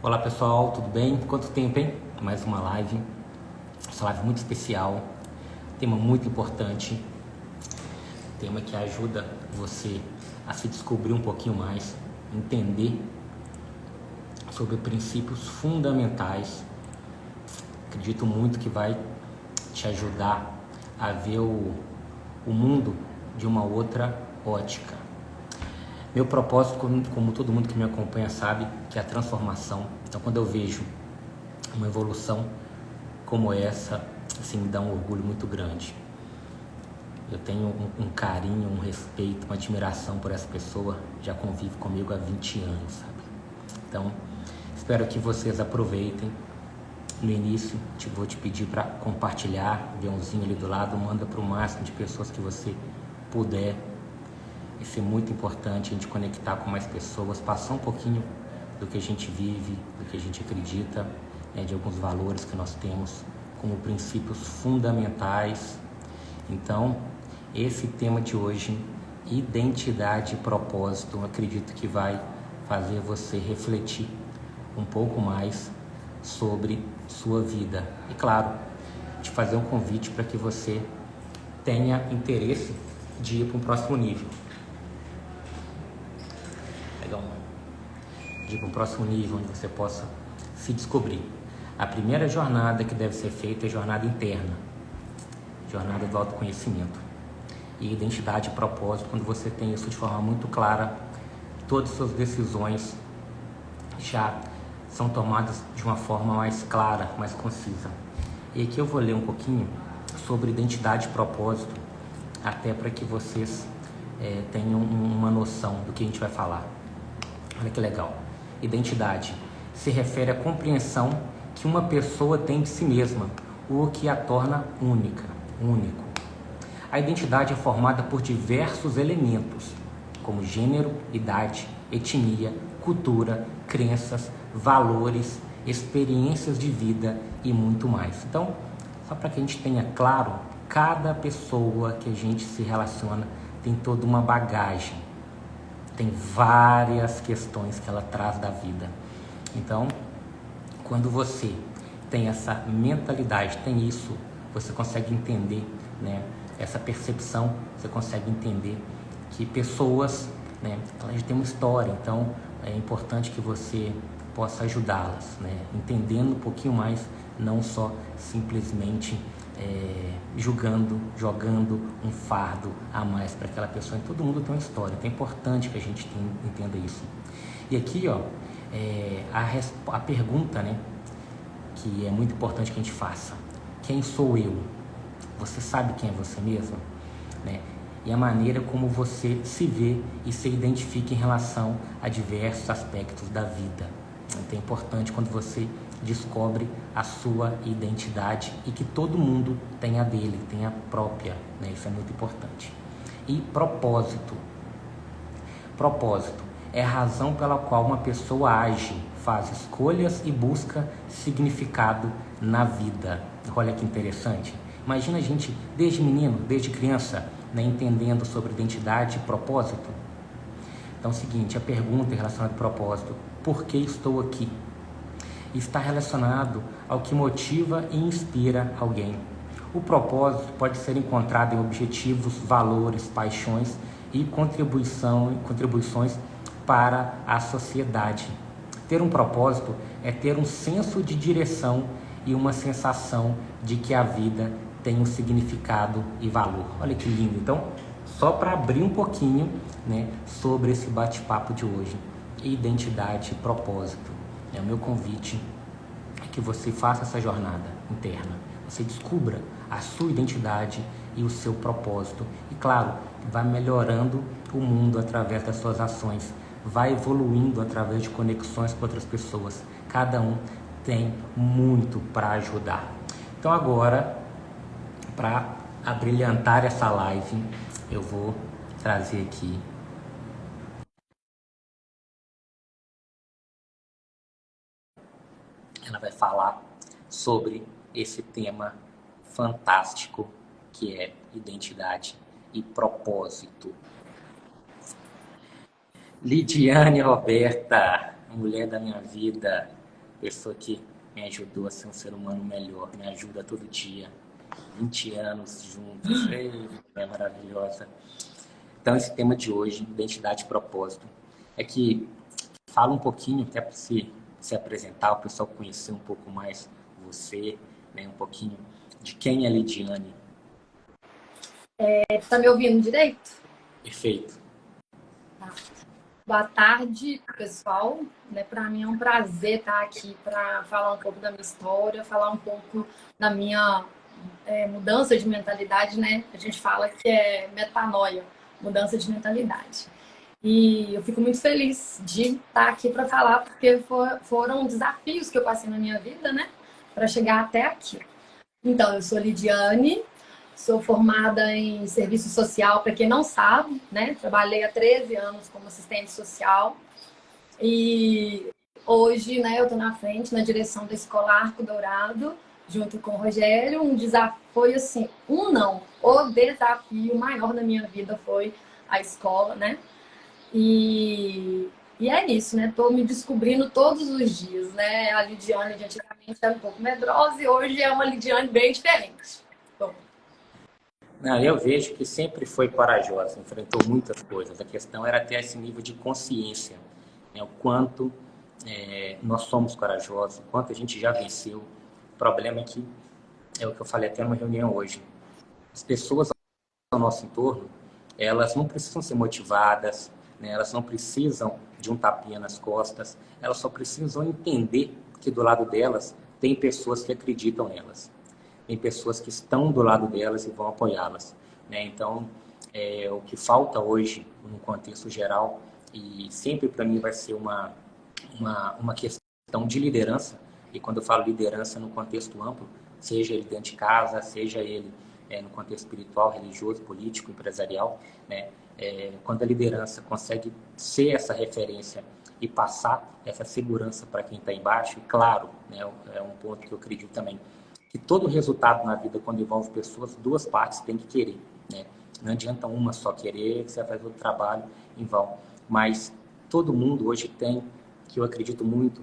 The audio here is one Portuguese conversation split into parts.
Olá pessoal, tudo bem? Quanto tempo, hein? Mais uma live, essa live muito especial, tema muito importante, tema que ajuda você a se descobrir um pouquinho mais, entender sobre princípios fundamentais. Acredito muito que vai te ajudar a ver o mundo de uma outra ótica. Meu propósito, como todo mundo que me acompanha sabe, que é a transformação. Então, quando eu vejo uma evolução como essa, assim, me dá um orgulho muito grande. Eu tenho um carinho, um respeito, uma admiração por essa pessoa, já convive comigo há 20 anos, sabe? Então, espero que vocês aproveitem. No início, vou te pedir para compartilhar, aviãozinho ali do lado, manda para o máximo de pessoas que você puder. Isso é muito importante, a gente conectar com mais pessoas, passar um pouquinho do que a gente vive, do que a gente acredita, né, de alguns valores que nós temos como princípios fundamentais. Então, esse tema de hoje, identidade e propósito, acredito que vai fazer você refletir um pouco mais sobre sua vida. E claro, te fazer um convite para que você tenha interesse de ir para um próximo nível. De um próximo nível onde você possa se descobrir. A primeira jornada que deve ser feita é a jornada interna, jornada do autoconhecimento. E identidade e propósito, quando você tem isso de forma muito clara, todas as suas decisões já são tomadas de uma forma mais clara, mais concisa. E aqui eu vou ler um pouquinho sobre identidade e propósito, até para que vocês tenham uma noção do que a gente vai falar. Olha que legal. Identidade se refere à compreensão que uma pessoa tem de si mesma, o que a torna único. A identidade é formada por diversos elementos, como gênero, idade, etnia, cultura, crenças, valores, experiências de vida e muito mais. Então, só para que a gente tenha claro, cada pessoa que a gente se relaciona tem toda uma bagagem. Tem várias questões que ela traz da vida. Então, quando você tem essa mentalidade, tem isso, você consegue entender, né, essa percepção, você consegue entender que pessoas, né, elas têm uma história, então é importante que você possa ajudá-las, né, entendendo um pouquinho mais, não só simplesmente jogando um fardo a mais para aquela pessoa. E todo mundo tem uma história, então é importante que a gente entenda isso. E aqui, ó, a pergunta, né, que é muito importante que a gente faça: quem sou eu? Você sabe quem é você mesmo? Né? E a maneira como você se vê e se identifica em relação a diversos aspectos da vida. Então é importante quando você descobre a sua identidade e que todo mundo tem a dele, tem a própria, né? Isso é muito importante. E propósito. Propósito é a razão pela qual uma pessoa age, faz escolhas e busca significado na vida. Olha que interessante. Imagina a gente, desde menino, desde criança, né, entendendo sobre identidade e propósito. Então é o seguinte, a pergunta em relação ao propósito: por que estou aqui? Está relacionado ao que motiva e inspira alguém. O propósito pode ser encontrado em objetivos, valores, paixões e contribuições para a sociedade. Ter um propósito é ter um senso de direção e uma sensação de que a vida tem um significado e valor. Olha que lindo. Então, só para abrir um pouquinho, né, sobre esse bate-papo de hoje, identidade e propósito. O meu convite é que você faça essa jornada interna, você descubra a sua identidade e o seu propósito. E claro, vai melhorando o mundo através das suas ações, vai evoluindo através de conexões com outras pessoas. Cada um tem muito para ajudar. Então agora, para abrilhantar essa live, eu vou trazer aqui ela vai falar sobre esse tema fantástico que é identidade e propósito. Lidiane Roberta, mulher da minha vida, pessoa que me ajudou a ser um ser humano melhor, me ajuda todo dia. 20 anos juntos, é maravilhosa. Então, esse tema de hoje, identidade e propósito, é que fala um pouquinho, até para se apresentar, o pessoal conhecer um pouco mais você, né, um pouquinho de quem é a Lidiane. Tá me ouvindo direito? Perfeito. Tá. Boa tarde, pessoal. Para mim é um prazer estar aqui para falar um pouco da minha história, falar um pouco da minha mudança de mentalidade, né? A gente fala que é metanoia, mudança de mentalidade. E eu fico muito feliz de estar aqui para falar, porque foram desafios que eu passei na minha vida, né? Para chegar até aqui. Então, eu sou Lidiane, sou formada em serviço social, para quem não sabe, né? Trabalhei há 13 anos como assistente social e hoje, né, eu estou na frente, na direção da Escola Arco Dourado, junto com o Rogério. Um desafio, foi assim, o desafio maior da minha vida foi a escola, né? E é isso, né? Estou me descobrindo todos os dias, né? A Lidiane de antigamente era um pouco medrosa e hoje é uma Lidiane bem diferente. Bom. Não, eu vejo que sempre foi corajosa, enfrentou muitas coisas. A questão era ter esse nível de consciência, né? O quanto nós somos corajosos, o quanto a gente já venceu. O problema é que, é o que eu falei até numa reunião hoje, as pessoas ao nosso entorno, elas não precisam ser motivadas, né? Elas não precisam de um tapinha nas costas, elas só precisam entender que do lado delas tem pessoas que acreditam nelas. Tem pessoas que estão do lado delas e vão apoiá-las, né? Então, o que falta hoje, no contexto geral, e sempre para mim vai ser uma questão de liderança, e quando eu falo liderança no contexto amplo, seja ele dentro de casa, seja ele no contexto espiritual, religioso, político, empresarial, né? Quando a liderança consegue ser essa referência e passar essa segurança para quem está embaixo, e claro, né, é um ponto que eu acredito também, que todo resultado na vida, quando envolve pessoas, duas partes têm que querer, né? Não adianta uma só querer, que você vai fazer o trabalho em vão. Mas todo mundo hoje tem, que eu acredito muito,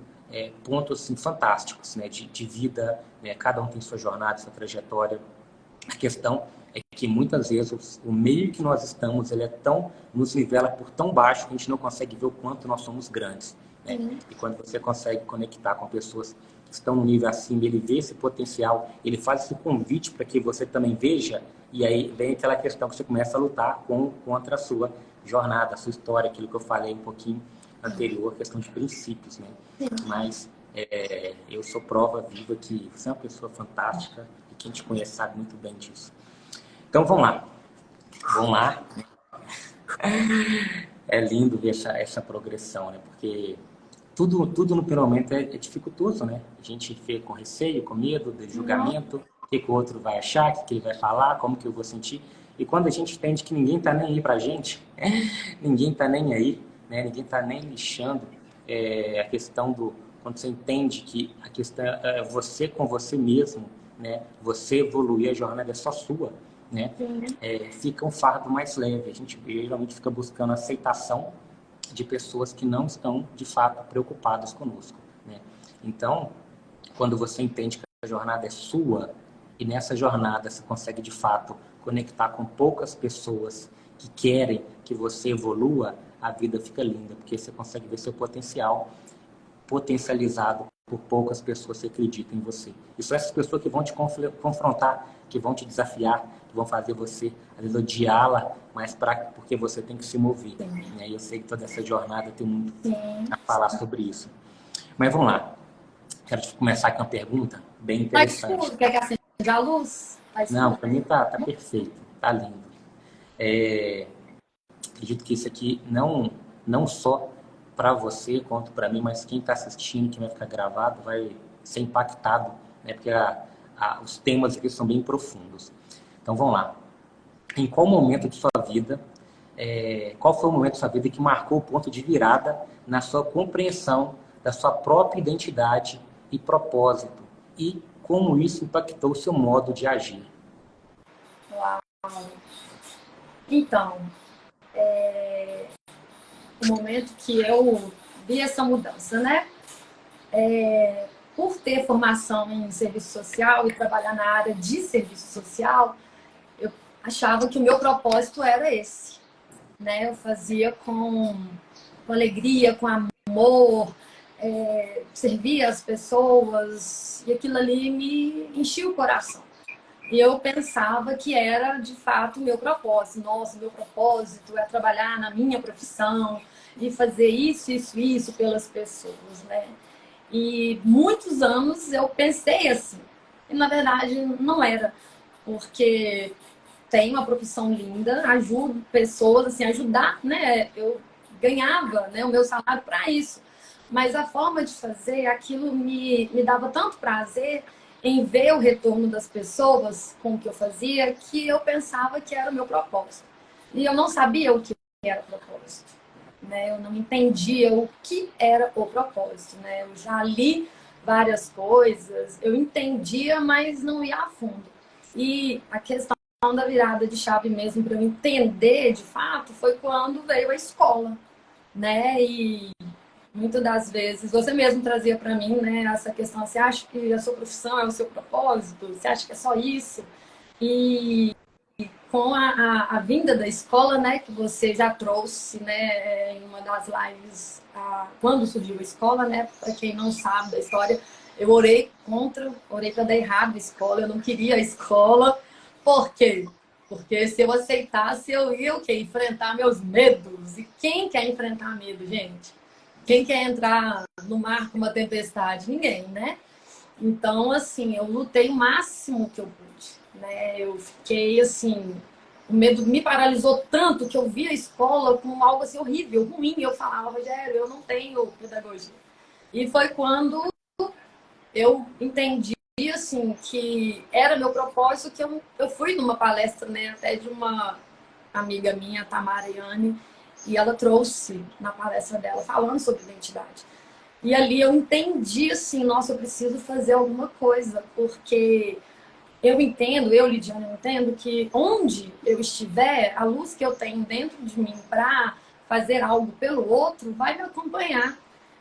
pontos assim, fantásticos, né, de vida, né? Cada um tem sua jornada, sua trajetória. A questão é que muitas vezes o meio que nós estamos, ele nos nivela por tão baixo que a gente não consegue ver o quanto nós somos grandes, né? E quando você consegue conectar com pessoas que estão no nível acima, ele vê esse potencial, ele faz esse convite para que você também veja, e aí vem aquela questão que você começa a lutar contra a sua jornada, a sua história, aquilo que eu falei um pouquinho anterior, questão de princípios, né? Mas eu sou prova viva que você é uma pessoa fantástica e quem te conhece sabe muito bem disso. Então vamos lá. Vamos lá. É lindo ver essa progressão, né? Porque tudo no primeiro momento é dificultoso, né? A gente fica com receio, com medo de julgamento, o que o outro vai achar, o que ele vai falar, como que eu vou sentir. E quando a gente entende que ninguém está nem aí pra gente, ninguém está nem aí, né? Ninguém está nem lixando, a questão quando você entende que a questão é você com você mesmo, né? Você evoluir, a jornada é só sua, né? Fica um fardo mais leve. A gente geralmente fica buscando aceitação de pessoas que não estão, de fato, preocupadas conosco, né? Então, quando você entende que a jornada é sua e nessa jornada você consegue, de fato, conectar com poucas pessoas que querem que você evolua, a vida fica linda, porque você consegue ver seu potencial potencializado por poucas pessoas que acreditam em você. E são essas pessoas que vão te confrontar, que vão te desafiar, que vão fazer você, às vezes, odiá-la, mas porque você tem que se mover, né? E eu sei que toda essa jornada tem muito a falar sobre isso. Mas vamos lá. Quero começar com uma pergunta bem interessante. Tá escuro? Quer que acenda a luz? Tá escuro? Não, para mim tá perfeito, tá lindo. Acredito que isso aqui não só para você quanto para mim, mas quem está assistindo, quem vai ficar gravado, vai ser impactado, né? Porque os temas aqui são bem profundos. Então vamos lá. Em qual momento de sua vida, qual foi o momento de sua vida que marcou o ponto de virada na sua compreensão da sua própria identidade e propósito? E como isso impactou o seu modo de agir? Uau. Então, o momento que eu vi essa mudança, né? por ter formação em serviço social e trabalhar na área de serviço social, eu achava que o meu propósito era esse, né? Eu fazia com alegria, com amor, servia as pessoas, e aquilo ali me enchia o coração. E eu pensava que era, de fato, o meu propósito. Nossa, meu propósito é trabalhar na minha profissão e fazer isso, isso, isso pelas pessoas, né? E muitos anos eu pensei assim. E, na verdade, não era. Porque tenho uma profissão linda, ajudo pessoas, assim, ajudar, né? Eu ganhava, né, o meu salário para isso. Mas a forma de fazer, aquilo me dava tanto prazer em ver o retorno das pessoas com o que eu fazia, que eu pensava que era o meu propósito. E eu não sabia o que era o propósito, né? Eu não entendia o que era o propósito, né? Eu já li várias coisas, eu entendia, mas não ia a fundo. E a questão da virada de chave mesmo para eu entender de fato foi quando veio a escola, né? E muitas das vezes você mesmo trazia para mim, né, essa questão, você acha que a sua profissão é o seu propósito? Você acha que é só isso? E com a vinda da escola, né, que você já trouxe, né, em uma das lives, quando surgiu a escola, né, para quem não sabe da história, eu orei para dar errado a escola, eu não queria a escola. Por quê? Porque se eu aceitasse, eu ia o quê? Enfrentar meus medos. E quem quer enfrentar medo, gente? Quem quer entrar no mar com uma tempestade? Ninguém, né? Então, assim, eu lutei o máximo que eu pude, né? Eu fiquei, assim, o medo me paralisou tanto que eu via a escola como algo, assim, horrível, ruim. Eu falava, Rogério, eu não tenho pedagogia. E foi quando eu entendi, assim, que era meu propósito, que eu fui numa palestra, né, até de uma amiga minha, Tamara Yane, e ela trouxe na palestra dela falando sobre identidade. E ali eu entendi assim, nossa, eu preciso fazer alguma coisa, porque eu entendo, eu, Lidiane, eu entendo que onde eu estiver, a luz que eu tenho dentro de mim para fazer algo pelo outro vai me acompanhar.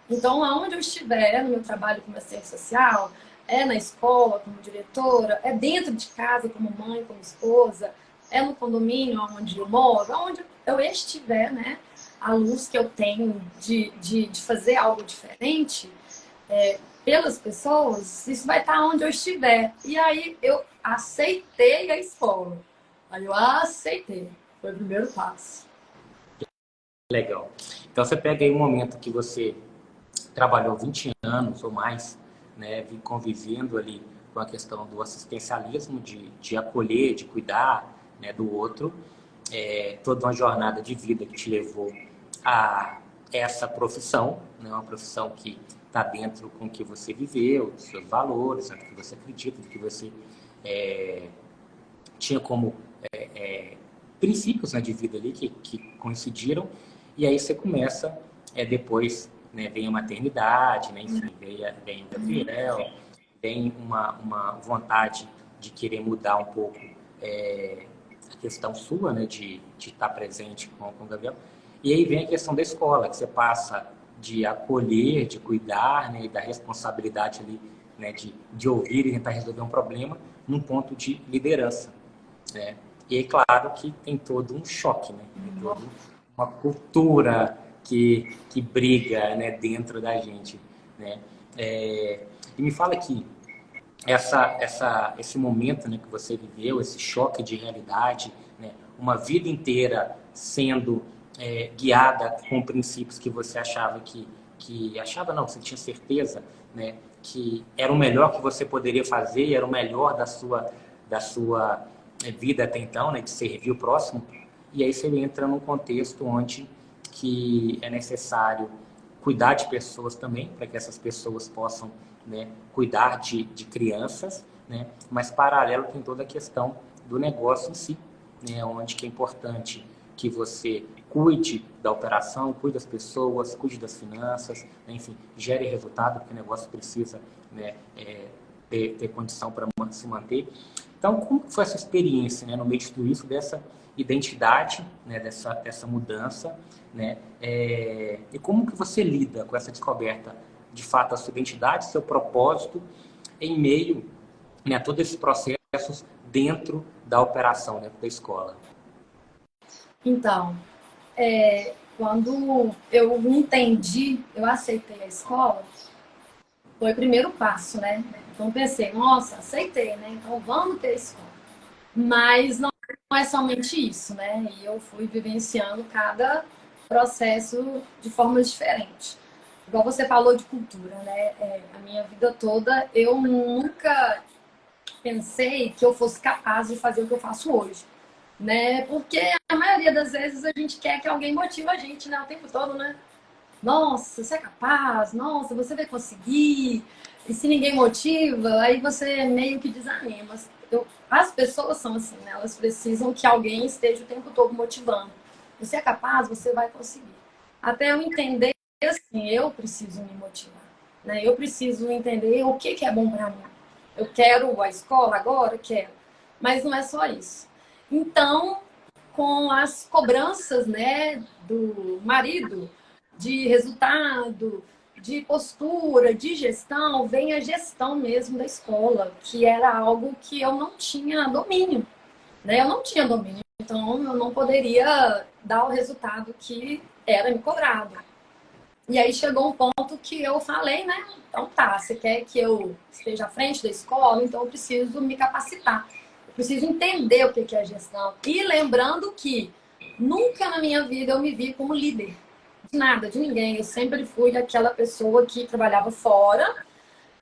Então, aonde eu estiver, é no meu trabalho como assistente social, é na escola como diretora, é dentro de casa como mãe, como esposa, é no condomínio onde eu moro, aonde eu estiver, né? A luz que eu tenho de fazer algo diferente, pelas pessoas, isso vai estar onde eu estiver. E aí eu aceitei a escola. Aí eu aceitei. Foi o primeiro passo. Legal. Então você pega aí um momento que você trabalhou 20 anos ou mais, né, convivendo ali com a questão do assistencialismo, de acolher, de cuidar, né, do outro, toda uma jornada de vida que te levou a essa profissão, né, uma profissão que está dentro com o que você viveu, dos seus valores, do que você acredita, do que você tinha como princípios, né, de vida ali que coincidiram, e aí você começa, depois, né, vem a maternidade, né, enfim, vem o Gabriel, vem uma vontade de querer mudar um pouco a questão sua, né, de estar presente com o Gabriel, e aí vem a questão da escola, que você passa de acolher, de cuidar, né, e da responsabilidade ali, né, de ouvir e tentar resolver um problema, num ponto de liderança, né? E é claro que tem todo um choque, né? Tem toda uma cultura que briga, né, dentro da gente, né? E me fala aqui, esse momento, né, que você viveu, esse choque de realidade, né, uma vida inteira sendo guiada com princípios que você achava achava não, você tinha certeza, né, que era o melhor que você poderia fazer, era o melhor da sua vida até então, né, de servir o próximo, e aí você entra num contexto onde que é necessário cuidar de pessoas também, para que essas pessoas possam, né, cuidar de crianças, né, mas paralelo tem toda a questão do negócio em si, né, onde que é importante que você cuide da operação, cuide das pessoas, cuide das finanças, né, enfim, gere resultado, porque o negócio precisa, né, ter condição para se manter. Então, como foi essa experiência, né, no meio de tudo isso, dessa identidade, né, dessa mudança, né, e como que você lida com essa descoberta de fato, a sua identidade, seu propósito em meio, né, a todos esses processos dentro da operação, dentro da escola? Então, quando eu entendi, eu aceitei a escola, foi o primeiro passo, né? Então pensei, nossa, aceitei, né? Então vamos ter escola. Mas não é somente isso, né? E eu fui vivenciando cada processo de forma diferente. Igual você falou de cultura, né? A minha vida toda eu nunca pensei que eu fosse capaz de fazer o que eu faço hoje, né? Porque a maioria das vezes a gente quer que alguém motive a gente, né? O tempo todo, né? Nossa, você é capaz, nossa, você vai conseguir. E se ninguém motiva, aí você meio que desanima. As pessoas são assim, né? Elas precisam que alguém esteja o tempo todo motivando. Você é capaz, você vai conseguir. Até eu entender, assim, eu preciso me motivar, né? Eu preciso entender o que é bom para mim. Eu quero a escola agora? Quero. Mas não é só isso. Então, com as cobranças, né, do marido, de resultado, de postura, de gestão, vem a gestão mesmo da escola, que era algo que eu não tinha domínio, né? Eu não tinha domínio, então eu não poderia dar o resultado que era me cobrado. E aí chegou um ponto que eu falei, né? Então tá, você quer que eu esteja à frente da escola, então eu preciso me capacitar. Eu preciso entender o que é gestão. E lembrando que nunca na minha vida eu me vi como líder de nada, de ninguém. Eu sempre fui aquela pessoa que trabalhava fora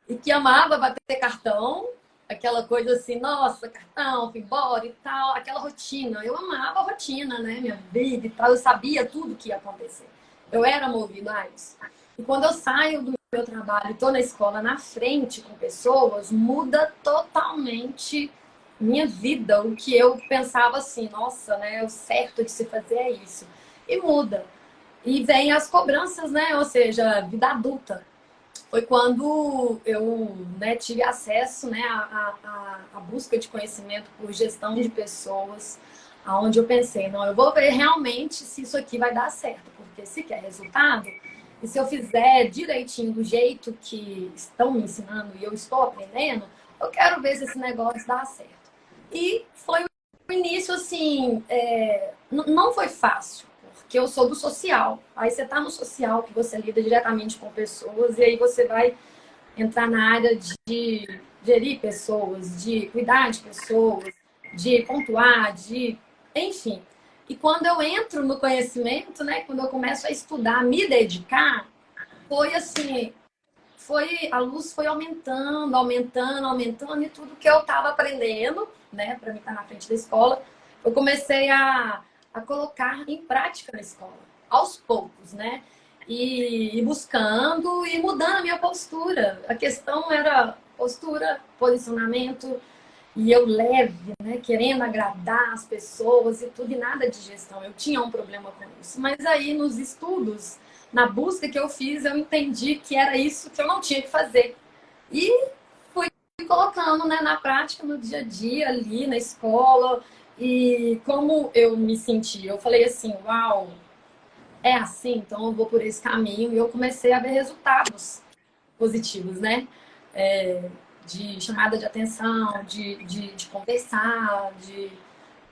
e que amava bater cartão, aquela coisa assim, nossa, cartão, fui embora e tal, aquela rotina. Eu amava a rotina, né? Minha vida e tal, eu sabia tudo que ia acontecer. Eu era movida a isso. E quando eu saio do meu trabalho e estou na escola na frente com pessoas, muda totalmente minha vida. O que eu pensava assim, nossa, né? O certo de se fazer é isso. E muda. E vem as cobranças, né? Ou seja, vida adulta. Foi quando eu, né, tive acesso, né, à busca de conhecimento por gestão de pessoas, aonde eu pensei, não, eu vou ver realmente se isso aqui vai dar certo, porque se quer resultado, e se eu fizer direitinho do jeito que estão me ensinando e eu estou aprendendo, eu quero ver se esse negócio dá certo. E foi o início, assim, não foi fácil, porque eu sou do social. Aí você está no social, que você lida diretamente com pessoas, e aí você vai entrar na área de gerir pessoas, de cuidar de pessoas, de pontuar, de... Enfim. E quando eu entro no conhecimento, né, quando eu começo a estudar, me dedicar, foi assim, a luz foi aumentando, aumentando, aumentando, e tudo que eu estava aprendendo, né, para mim estar na frente da escola, eu comecei a colocar em prática na escola, aos poucos, né? E buscando e mudando a minha postura. A questão era postura, posicionamento, e eu leve, né, querendo agradar as pessoas e tudo, e nada de gestão. Eu tinha um problema com isso. Mas aí nos estudos, na busca que eu fiz, eu entendi que era isso que eu não tinha que fazer. E fui colocando, né, na prática, no dia a dia, ali na escola. E como eu me senti, eu falei assim, uau, é assim, então eu vou por esse caminho. E eu comecei a ver resultados positivos, né? De chamada de atenção, de conversar,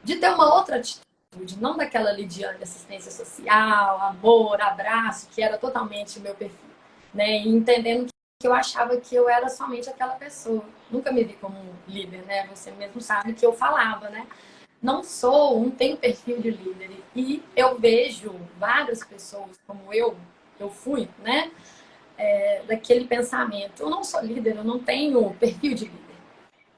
de ter uma outra atitude, não daquela Lidiane, assistência social, amor, abraço, que era totalmente o meu perfil, né? E entendendo que eu achava que eu era somente aquela pessoa. Nunca me vi como líder, né? Você mesmo sabe que eu falava, né? Não sou, não tenho perfil de líder. E eu vejo várias pessoas como eu fui, né? Daquele pensamento. Eu não sou líder, eu não tenho perfil de líder.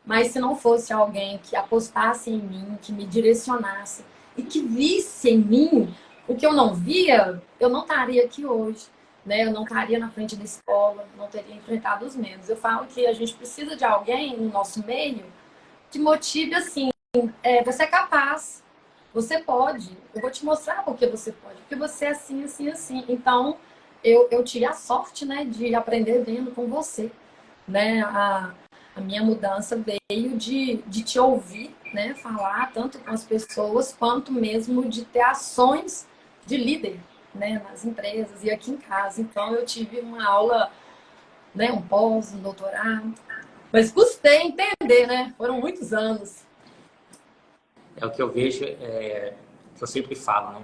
Mas se não fosse alguém que apostasse em mim, que me direcionasse e que visse em mim o que eu não via, eu não estaria aqui hoje, né? Eu não estaria na frente da escola, não teria enfrentado os medos. Eu falo que a gente precisa de alguém no nosso meio que motive assim, você é capaz, você pode, eu vou te mostrar porque você pode, porque você é assim, assim, assim. Então, eu tive a sorte, né, de aprender vendo com você, né? A minha mudança veio de te ouvir, né, falar tanto com as pessoas, quanto mesmo de ter ações de líder, né, nas empresas e aqui em casa. Então, eu tive uma aula né? Um pós, um doutorado. Mas custei entender, né? Foram muitos anos. É o que eu vejo, que eu sempre falo, né?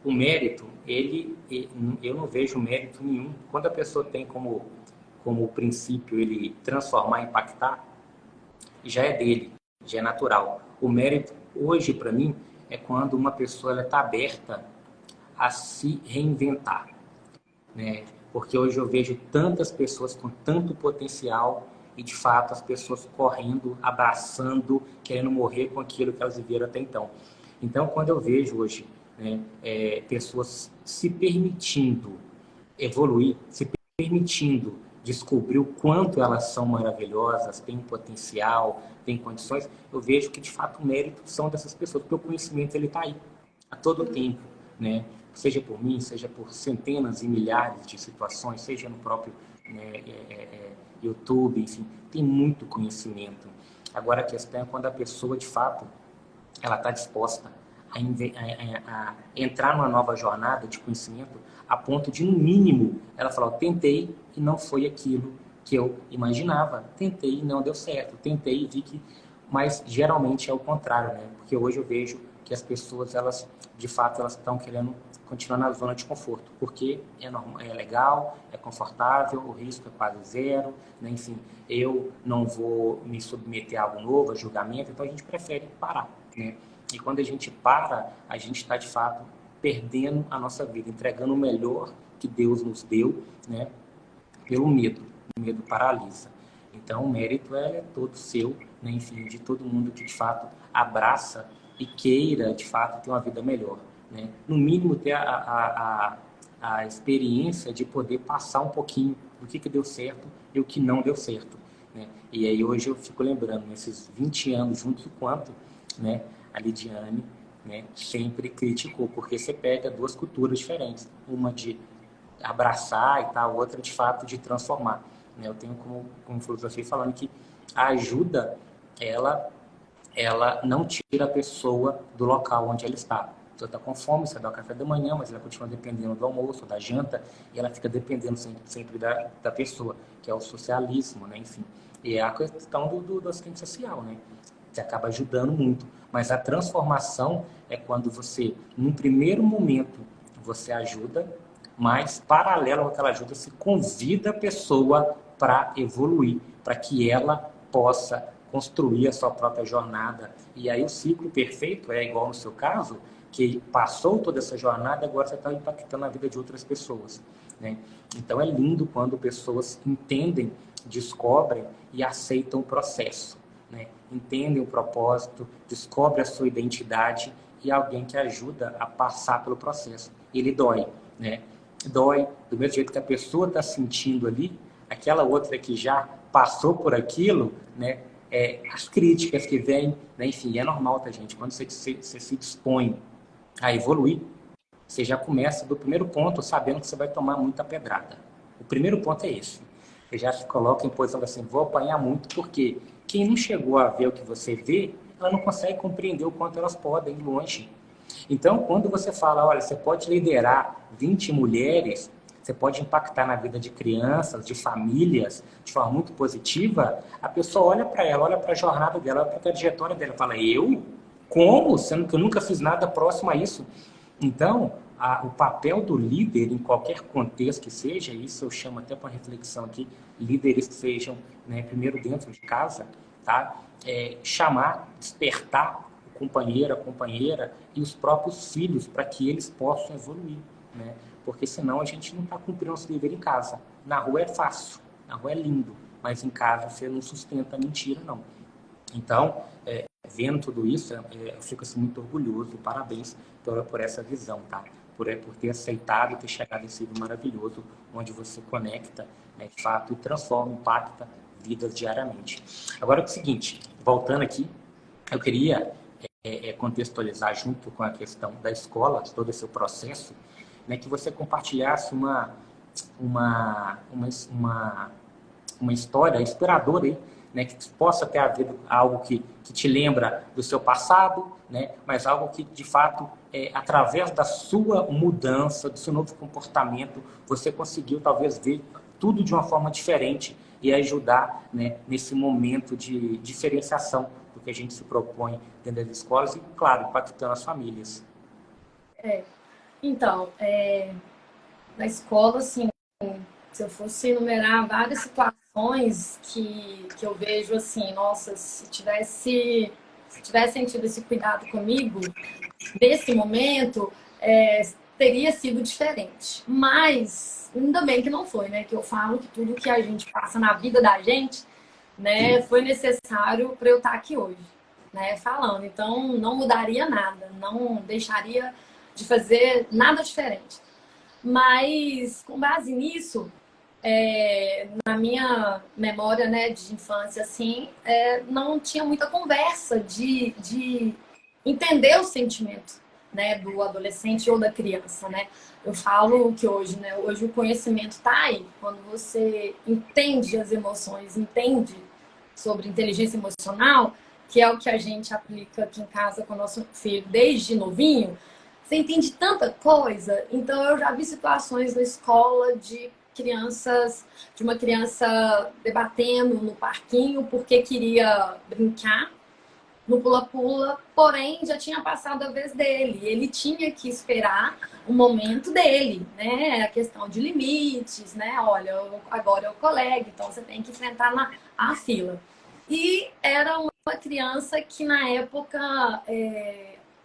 O mérito, eu não vejo mérito nenhum. Quando a pessoa tem como princípio ele transformar, impactar, já é dele, já é natural. O mérito, hoje, para mim, é quando uma pessoa está aberta a se reinventar, né? Porque hoje eu vejo tantas pessoas com tanto potencial e, de fato, as pessoas correndo, abraçando, querendo morrer com aquilo que elas viveram até então. Então, quando eu vejo hoje, né, pessoas se permitindo evoluir, se permitindo descobrir o quanto elas são maravilhosas, têm potencial, têm condições, eu vejo que, de fato, o mérito são dessas pessoas, porque o conhecimento ele está aí a todo tempo, né? Seja por mim, seja por centenas e milhares de situações, seja no próprio, né, YouTube, enfim, tem muito conhecimento. Agora a questão é quando a pessoa, de fato, ela está disposta a entrar numa nova jornada de conhecimento a ponto de, no mínimo, ela falar, tentei e não foi aquilo que eu imaginava, tentei e não deu certo, tentei e vi que... Mas geralmente é o contrário, né? Porque hoje eu vejo que as pessoas, elas, de fato, elas estão querendo continuar na zona de conforto, porque é, normal, é legal, é confortável, o risco é quase zero, né? Enfim, eu não vou me submeter a algo novo, a julgamento, então a gente prefere parar, né? E quando a gente para, a gente está, de fato, perdendo a nossa vida, entregando o melhor que Deus nos deu, né? Pelo medo. O medo paralisa. Então, o mérito é todo seu, né? Enfim, de todo mundo que, de fato, abraça e queira, de fato, ter uma vida melhor, né? No mínimo, ter a experiência de poder passar um pouquinho do que deu certo e o que não deu certo, né? E aí, hoje, eu fico lembrando, nesses 20 anos juntos, o quanto, né, a Lidiane, né, sempre criticou, porque você pega duas culturas diferentes, uma de abraçar e tal, outra de fato de transformar, né? Eu tenho como filosofia falando que a ajuda, ela, ela não tira a pessoa do local onde ela está. A pessoa está com fome, você dá o café da manhã, mas ela continua dependendo do almoço, da janta, e ela fica dependendo sempre da pessoa, que é o socialismo, né? Enfim, e é a questão do assistente social, né? Que acaba ajudando muito. Mas a transformação é quando você, num primeiro momento, você ajuda, mas, paralelo àquela ajuda, se convida a pessoa para evoluir, para que ela possa construir a sua própria jornada. E aí o ciclo perfeito é igual no seu caso, que passou toda essa jornada, agora você está impactando a vida de outras pessoas, né? Então é lindo quando pessoas entendem, descobrem e aceitam o processo, né? Entendem o propósito, descobrem a sua identidade e alguém que ajuda a passar pelo processo. Ele dói, né? Dói do mesmo jeito que a pessoa está sentindo ali, aquela outra que já passou por aquilo, né? As críticas que vêm, né? Enfim, é normal, tá, gente? Quando você se dispõe a evoluir, você já começa do primeiro ponto sabendo que você vai tomar muita pedrada. O primeiro ponto é esse. Você já se coloca em posição assim, vou apanhar muito, porque quem não chegou a ver o que você vê, ela não consegue compreender o quanto elas podem ir longe. Então, quando você fala, olha, você pode liderar 20 mulheres, você pode impactar na vida de crianças, de famílias, de forma muito positiva, a pessoa olha para ela, olha para a jornada dela, olha para a trajetória dela e fala, eu? Como? Sendo que eu nunca fiz nada próximo a isso. Então, o papel do líder, em qualquer contexto que seja, isso eu chamo até para reflexão aqui, líderes que sejam, né, primeiro dentro de casa, tá? Chamar, despertar o companheiro, a companheira e os próprios filhos para que eles possam evoluir, né? Porque senão a gente não está cumprindo nosso dever em casa. Na rua é fácil, na rua é lindo, mas em casa você não sustenta a mentira, não. Então, vendo tudo isso, eu fico assim, muito orgulhoso, parabéns por essa visão, tá? Por ter aceitado e ter chegado a esse livro maravilhoso, onde você conecta, né, de fato, e transforma, impacta vidas diariamente. Agora é o seguinte, voltando aqui, eu queria contextualizar junto com a questão da escola, todo esse processo, né, que você compartilhasse uma história inspiradora aí, né, que possa ter havido algo que te lembra do seu passado, né, mas algo que, de fato, através da sua mudança, do seu novo comportamento, você conseguiu, talvez, ver tudo de uma forma diferente e ajudar, né, nesse momento de diferenciação do que a gente se propõe dentro das escolas e, claro, impactando as famílias. Então, na escola, assim, se eu fosse enumerar várias situações que eu vejo assim, nossa, se tivessem tido esse cuidado comigo, nesse momento, teria sido diferente. Mas, ainda bem que não foi, né? Que eu falo que tudo que a gente passa na vida da gente, né, foi necessário para eu estar aqui hoje, né, falando. Então, não mudaria nada, não deixaria de fazer nada diferente. Mas, com base nisso, na minha memória, né, de infância, assim, não tinha muita conversa de entender o sentimento, né, do adolescente ou da criança, né? Eu falo que hoje, né, hoje o conhecimento está aí. Quando você entende as emoções, entende sobre inteligência emocional, que é o que a gente aplica aqui em casa com o nosso filho desde novinho, você entende tanta coisa. Então, eu já vi situações na escola de uma criança debatendo no parquinho porque queria brincar no pula-pula, porém já tinha passado a vez dele. Ele tinha que esperar o momento dele, né? A questão de limites, né? Olha, agora é o colega, então você tem que enfrentar a fila. E era uma criança que na época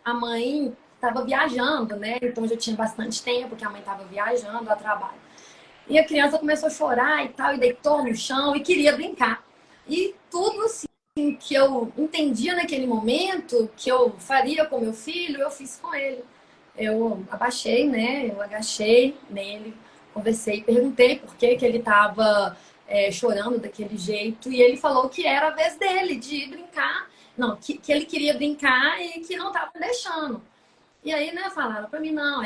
a mãe estava viajando, né? Então já tinha bastante tempo que a mãe estava viajando a trabalho. E a criança começou a chorar e tal, e deitou no chão e queria brincar. E tudo assim que eu entendia naquele momento, que eu faria com meu filho, eu fiz com ele. Eu abaixei, né? Eu agachei nele, conversei, perguntei por que ele estava chorando daquele jeito. E ele falou que era a vez dele de brincar. Não, que ele queria brincar e que não estava deixando. E aí, né, falaram pra mim, não,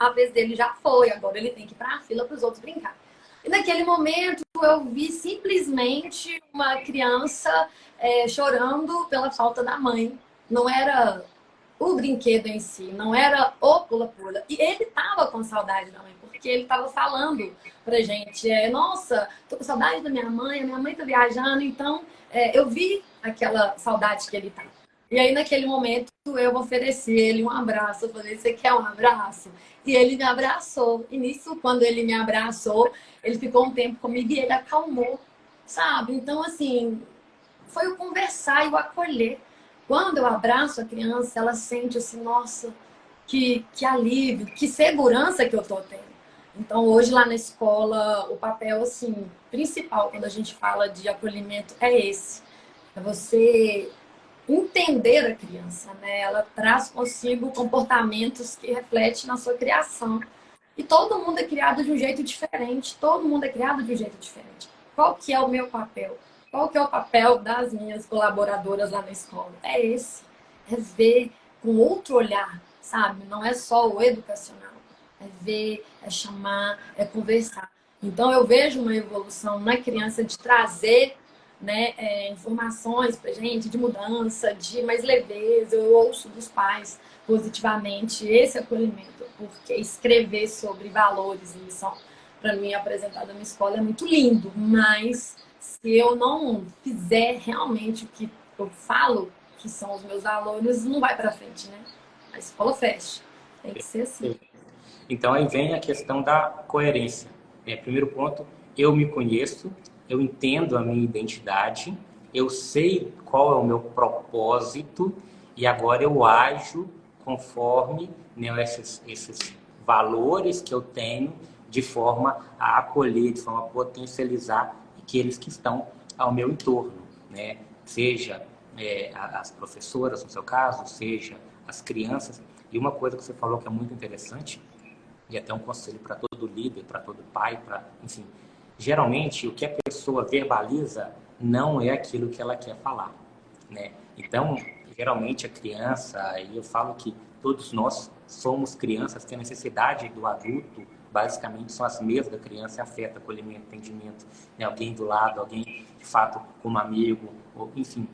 a vez dele já foi, agora ele tem que ir pra fila para os outros brincar. E naquele momento eu vi simplesmente uma criança chorando pela falta da mãe. Não era o brinquedo em si, não era o pula-pula. E ele tava com saudade da mãe, porque ele tava falando pra gente, nossa, tô com saudade da minha mãe, a minha mãe tá viajando, então eu vi aquela saudade que ele tá. E aí, naquele momento, eu ofereci ele um abraço. Eu falei, você quer um abraço? E ele me abraçou. E nisso, quando ele me abraçou, ele ficou um tempo comigo e ele acalmou, sabe? Então, assim, foi o conversar e o acolher. Quando eu abraço a criança, ela sente assim, nossa, que alívio, que segurança que eu tô tendo. Então, hoje lá na escola, o papel, assim, principal quando a gente fala de acolhimento é esse. É você entender a criança, né? Ela traz consigo comportamentos que refletem na sua criação. E todo mundo é criado de um jeito diferente, todo mundo é criado de um jeito diferente. Qual que é o meu papel? Qual que é o papel das minhas colaboradoras lá na escola? É esse, é ver com outro olhar, sabe? Não é só o educacional, é ver, é chamar, é conversar. Então eu vejo uma evolução na criança de trazer, né, informações para gente de mudança, de mais leveza. Eu ouço dos pais positivamente esse acolhimento, porque escrever sobre valores e missão para mim apresentada na escola é muito lindo, mas se eu não fizer realmente o que eu falo que são os meus valores, não vai para frente, né? A escola fecha. Tem que ser assim. Então, aí vem a questão da coerência. Primeiro ponto, eu me conheço, eu entendo a minha identidade, eu sei qual é o meu propósito e agora eu ajo conforme, né, esses valores que eu tenho de forma a acolher, de forma a potencializar aqueles que estão ao meu entorno, né? Seja as professoras, no seu caso, seja as crianças. E uma coisa que você falou que é muito interessante, e até um conselho para todo líder, para todo pai, enfim, geralmente o que a pessoa verbaliza não é aquilo que ela quer falar, né? Então, geralmente a criança, e eu falo que todos nós somos crianças, que a necessidade do adulto basicamente são as mesmas da criança, afeta acolhimento, entendimento, né? Alguém do lado, alguém de fato como amigo, ou, enfim,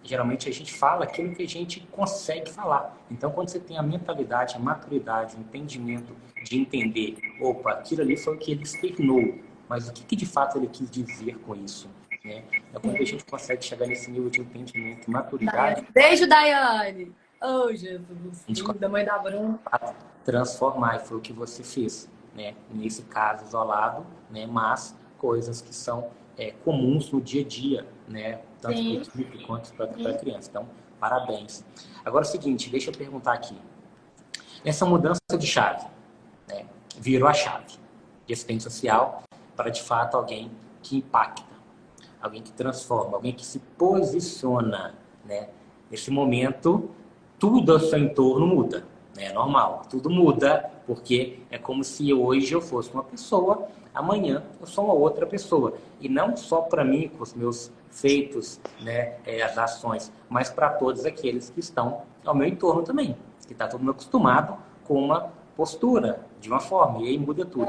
geralmente a gente fala aquilo que a gente consegue falar. Então, quando você tem a mentalidade, a maturidade, o entendimento de entender, opa, aquilo ali foi o que ele externou, mas o que de fato ele quis dizer com isso? Né? É quando a gente consegue chegar nesse nível de entendimento e maturidade. Beijo, Daiane! Oh, Jesus, A gente da mãe da Bruna. transformar, e foi o que você fez, né? Nesse caso isolado, né? Mas coisas que são comuns no dia a dia, né? Tanto para o equipe quanto para a criança. Então, parabéns. Agora é o seguinte, deixa eu perguntar aqui. Essa mudança de chave, né? Virou a chave de assistente social para, de fato, alguém que impacta, alguém que transforma, alguém que se posiciona, né? Nesse momento, tudo ao seu entorno muda, né? É normal, tudo muda, porque é como se hoje eu fosse uma pessoa, amanhã eu sou uma outra pessoa. E não só para mim, com os meus feitos, né, as ações, mas para todos aqueles que estão ao meu entorno também, que está todo mundo acostumado com uma postura, de uma forma, e aí muda tudo.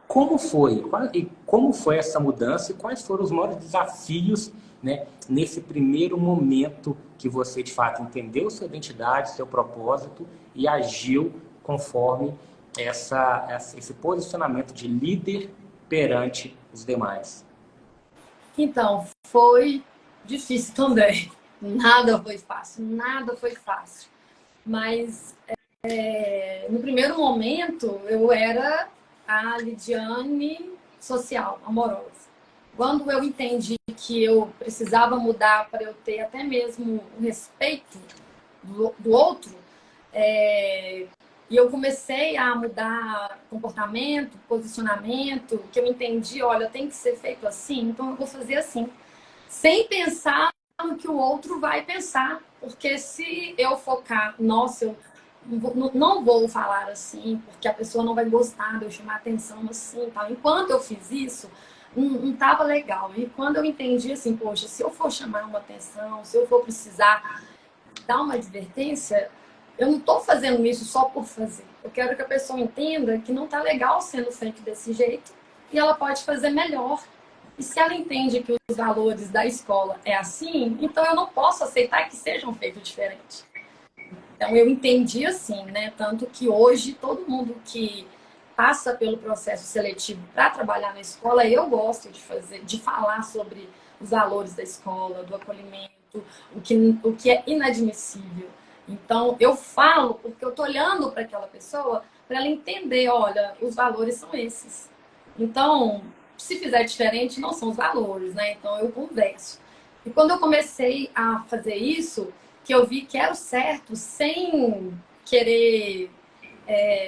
Como foi essa mudança e quais foram os maiores desafios, né, nesse primeiro momento que você, de fato, entendeu sua identidade, seu propósito e agiu conforme esse posicionamento de líder perante os demais? Então, foi difícil também. Nada foi fácil, nada foi fácil. Mas, no primeiro momento, eu era a Lidiane social, amorosa. Quando eu entendi que eu precisava mudar para eu ter até mesmo o respeito do outro, e eu comecei a mudar comportamento, posicionamento, que eu entendi, olha, tem que ser feito assim, então eu vou fazer assim. Sem pensar no que o outro vai pensar. Porque se eu focar, nossa, eu não vou falar assim, porque a pessoa não vai gostar de eu chamar atenção assim e tal. Enquanto eu fiz isso, não estava legal. E quando eu entendi assim, poxa, se eu for chamar uma atenção, se eu for precisar dar uma advertência, eu não estou fazendo isso só por fazer. Eu quero que a pessoa entenda que não está legal sendo feito desse jeito e ela pode fazer melhor. E se ela entende que os valores da escola é assim, então eu não posso aceitar que sejam feitos diferente. Então eu entendi assim, né? Tanto que hoje todo mundo que passa pelo processo seletivo para trabalhar na escola, eu gosto de falar sobre os valores da escola, do acolhimento, o que é inadmissível. Então eu falo porque eu tô olhando para aquela pessoa para ela entender, olha, os valores são esses. Então, se fizer diferente, não são os valores, né? Então eu converso. E quando eu comecei a fazer isso, que eu vi que era o certo, sem querer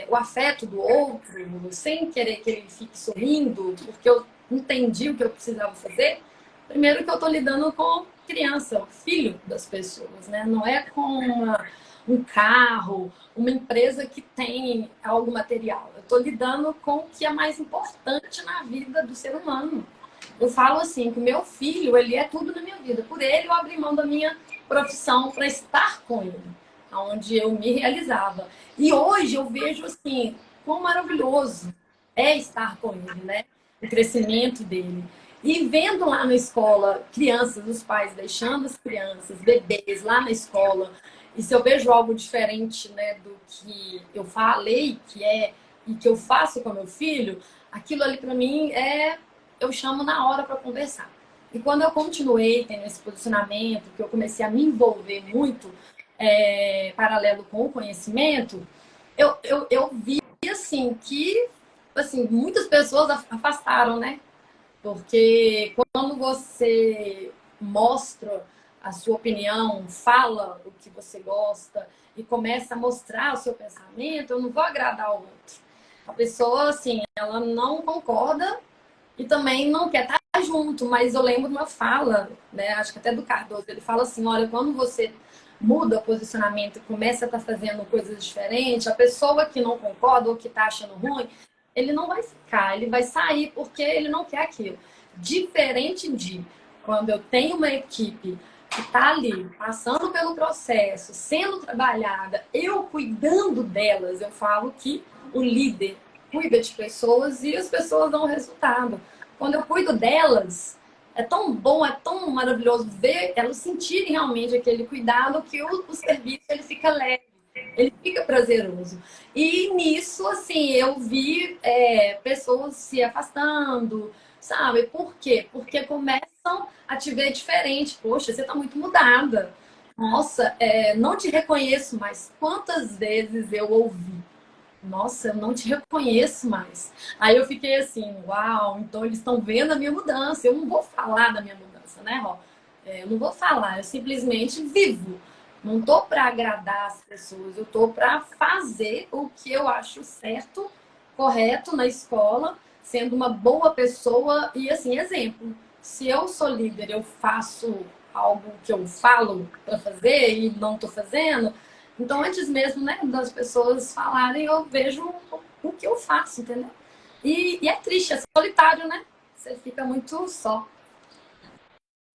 o afeto do outro, sem querer que ele fique sorrindo, porque eu entendi o que eu precisava fazer. Primeiro que eu estou lidando com criança, filho das pessoas, né? Não é com um carro, uma empresa que tem algo material. Eu estou lidando com o que é mais importante na vida do ser humano. Eu falo assim, que o meu filho, ele é tudo na minha vida. Por ele, eu abri mão da minha profissão para estar com ele, onde eu me realizava. E hoje eu vejo assim, quão maravilhoso é estar com ele, né? O crescimento dele. E vendo lá na escola crianças, os pais deixando as crianças, bebês lá na escola, e se eu vejo algo diferente, né, do que eu falei e que eu faço com meu filho, aquilo ali para mim eu chamo na hora para conversar. E quando eu continuei tendo esse posicionamento, que eu comecei a me envolver muito paralelo com o conhecimento, eu vi assim que assim, muitas pessoas afastaram, né? Porque quando você mostra a sua opinião, fala o que você gosta e começa a mostrar o seu pensamento, eu não vou agradar o outro. A pessoa, assim, ela não concorda e também não quer estar junto, mas eu lembro de uma fala, né, acho que até do Cardoso, ele fala assim, olha, quando você muda o posicionamento e começa a estar fazendo coisas diferentes, a pessoa que não concorda ou que está achando ruim, ele não vai ficar, ele vai sair porque ele não quer aquilo. Diferente de quando eu tenho uma equipe que está ali, passando pelo processo, sendo trabalhada, eu cuidando delas, eu falo que o líder cuida de pessoas e as pessoas dão resultado. Quando eu cuido delas, É tão bom, é tão maravilhoso ver elas sentirem realmente aquele cuidado que o serviço ele fica leve, ele fica prazeroso. E nisso, assim, eu vi pessoas se afastando, sabe? Por quê? Porque começam a te ver diferente. Poxa, você tá muito mudada. Nossa, não te reconheço mais. Quantas vezes eu ouvi? Nossa, eu não te reconheço mais. Aí eu fiquei assim, uau, então eles estão vendo a minha mudança. Eu não vou falar da minha mudança, né, Ró? Eu não vou falar, eu simplesmente vivo. Não tô para agradar as pessoas, eu tô para fazer o que eu acho certo, correto na escola, sendo uma boa pessoa e assim, exemplo. Se eu sou líder, eu faço algo que eu falo para fazer e não tô fazendo, então, antes mesmo, né, das pessoas falarem, eu vejo o que eu faço, entendeu? E é triste, é solitário, né? Você fica muito só.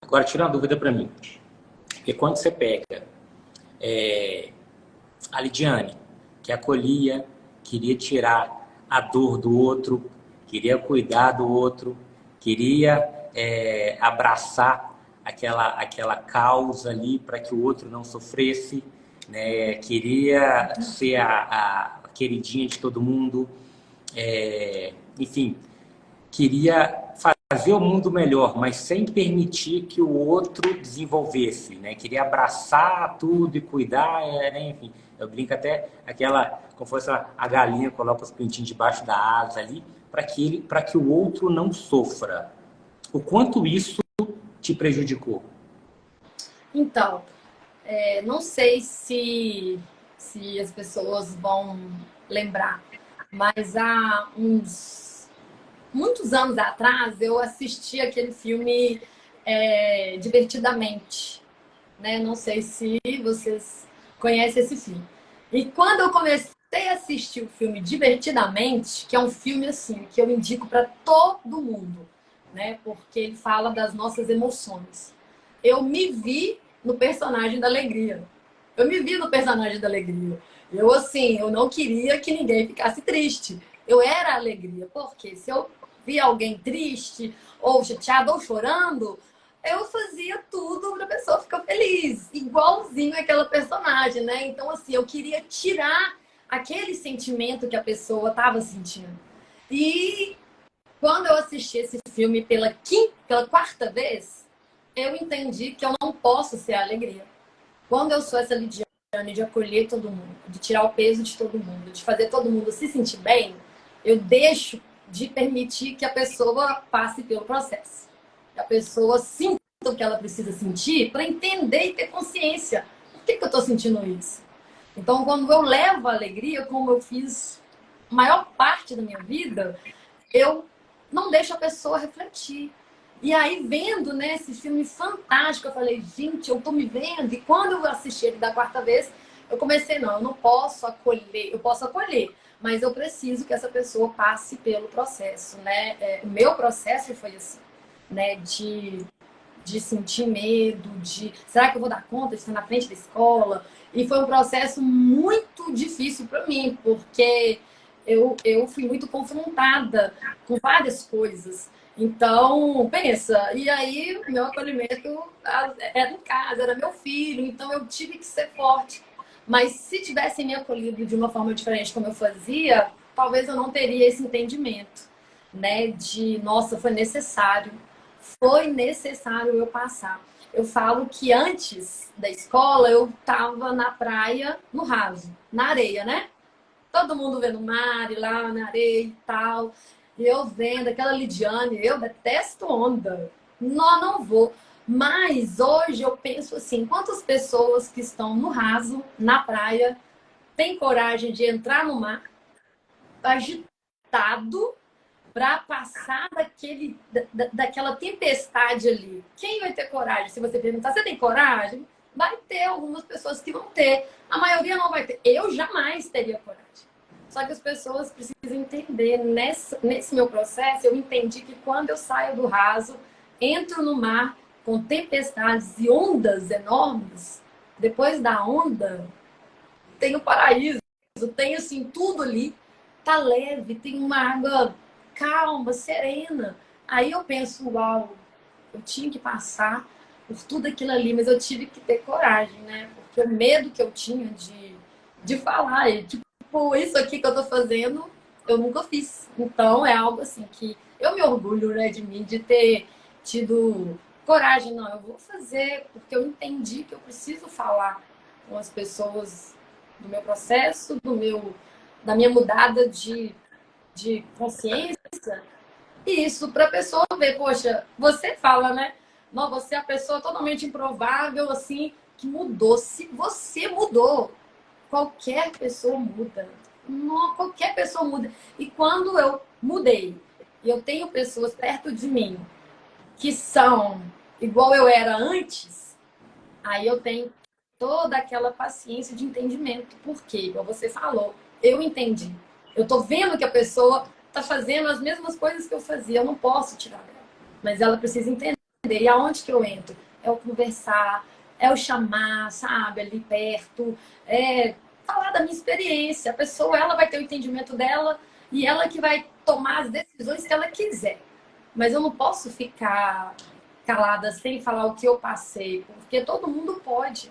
Agora, tira uma dúvida para mim. Porque quando você pega a Lidiane, que acolhia, queria tirar a dor do outro, queria cuidar do outro, queria abraçar aquela causa ali para que o outro não sofresse, né? Queria ser a queridinha de todo mundo, enfim, queria fazer o mundo melhor, mas sem permitir que o outro desenvolvesse, né? Queria abraçar tudo e cuidar, né? Enfim, eu brinco até aquela, como fosse a galinha, coloca os pintinhos debaixo da asa ali, para que o outro não sofra. O quanto isso te prejudicou? Então, não sei se as pessoas vão lembrar, mas há muitos anos atrás eu assisti aquele filme Divertidamente, né? Não sei se vocês conhecem esse filme. E quando eu comecei a assistir o filme Divertidamente, que é um filme assim que eu indico para todo mundo, né? Porque ele fala das nossas emoções. Eu me vi no personagem da Alegria. Eu me vi no personagem da Alegria. Eu assim, eu não queria que ninguém ficasse triste. Eu era a alegria, porque se eu via alguém triste, ou chateado, ou chorando, eu fazia tudo para a pessoa ficar feliz, igualzinho aquela personagem, né? Então, assim, eu queria tirar aquele sentimento que a pessoa estava sentindo. E quando eu assisti esse filme pela quarta vez, eu entendi que eu não posso ser a alegria. Quando eu sou essa Lidiane de acolher todo mundo, de tirar o peso de todo mundo, de fazer todo mundo se sentir bem, eu deixo de permitir que a pessoa passe pelo processo. Que a pessoa sinta o que ela precisa sentir para entender e ter consciência. Por que eu estou sentindo isso? Então, quando eu levo a alegria, como eu fiz a maior parte da minha vida, eu não deixo a pessoa refletir. E aí, vendo, né, esse filme fantástico, eu falei, gente, eu tô me vendo. E quando eu assisti ele da quarta vez, eu comecei, não, eu não posso acolher, eu posso acolher, mas eu preciso que essa pessoa passe pelo processo, né? O meu processo foi assim, né, de sentir medo, de será que eu vou dar conta de estar na frente da escola? E foi um processo muito difícil para mim, porque eu fui muito confrontada com várias coisas. Então, pensa, e aí meu acolhimento era em casa, era meu filho, então eu tive que ser forte. Mas se tivessem me acolhido de uma forma diferente como eu fazia, talvez eu não teria esse entendimento, né? De, nossa, foi necessário eu passar. Eu falo que antes da escola eu estava na praia, no raso, na areia, né? Todo mundo vendo o mar, e lá na areia e tal. E eu vendo aquela Lidiane, eu detesto onda. Não vou. Mas hoje eu penso assim, quantas pessoas que estão no raso, na praia, têm coragem de entrar no mar, agitado, para passar daquela tempestade ali. Quem vai ter coragem? Se você perguntar, você tem coragem? Vai ter algumas pessoas que vão ter. A maioria não vai ter. Eu jamais teria coragem. Só que as pessoas precisam entender. Nesse meu processo, eu entendi que quando eu saio do raso, entro no mar com tempestades e ondas enormes, depois da onda, tem o paraíso, tem assim, tudo ali. Tá leve, tem uma água calma, serena. Aí eu penso, uau, eu tinha que passar por tudo aquilo ali, mas eu tive que ter coragem, né? Porque o medo que eu tinha de falar, e, tipo, isso aqui que eu tô fazendo, eu nunca fiz. Então, é algo assim que eu me orgulho, né, de mim, de ter tido coragem. Não, eu vou fazer porque eu entendi que eu preciso falar com as pessoas do meu processo, da minha mudada de consciência. E isso para a pessoa ver, poxa, você fala, né? Não, você é a pessoa totalmente improvável, assim, que mudou. Se você mudou, qualquer pessoa muda. Não, qualquer pessoa muda. E quando eu mudei, e eu tenho pessoas perto de mim que são igual eu era antes, aí eu tenho toda aquela paciência de entendimento. Por quê? Como você falou, eu entendi. Eu tô vendo que a pessoa tá fazendo as mesmas coisas que eu fazia. Eu não posso tirar dela. Mas ela precisa entender. E aonde que eu entro? É o conversar, é o chamar, sabe, ali perto, é falar da minha experiência. A pessoa, ela vai ter o entendimento dela e ela que vai tomar as decisões que ela quiser. Mas eu não posso ficar calada sem falar o que eu passei, porque todo mundo pode.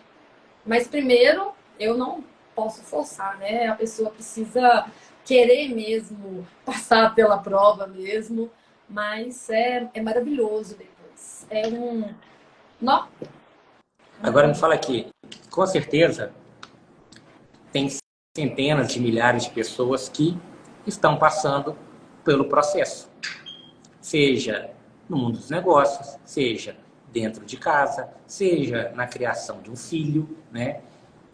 Mas primeiro, eu não posso forçar, né? A pessoa precisa querer mesmo, passar pela prova mesmo, mas é maravilhoso depois. É um. Nó, Agora me fala aqui, com certeza tem centenas de milhares de pessoas que estão passando pelo processo, seja no mundo dos negócios, seja dentro de casa, seja na criação de um filho, né?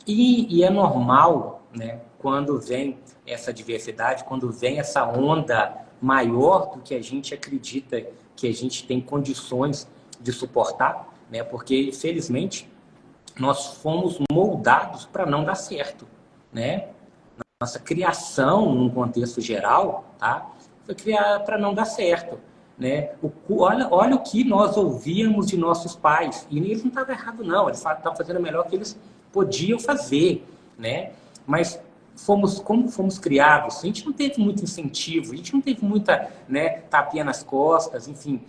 E é normal, né, quando vem essa diversidade, quando vem essa onda maior do que a gente acredita que a gente tem condições de suportar, né? Porque, infelizmente, nós fomos moldados para não dar certo, né? Nossa criação, num contexto geral, tá? Foi criada para não dar certo, né? Olha o que nós ouvíamos de nossos pais. E eles não estavam errados, não. Eles estavam fazendo o melhor que eles podiam fazer, né? Mas como fomos criados, a gente não teve muito incentivo, a gente não teve muita, né, tapinha nas costas, enfim,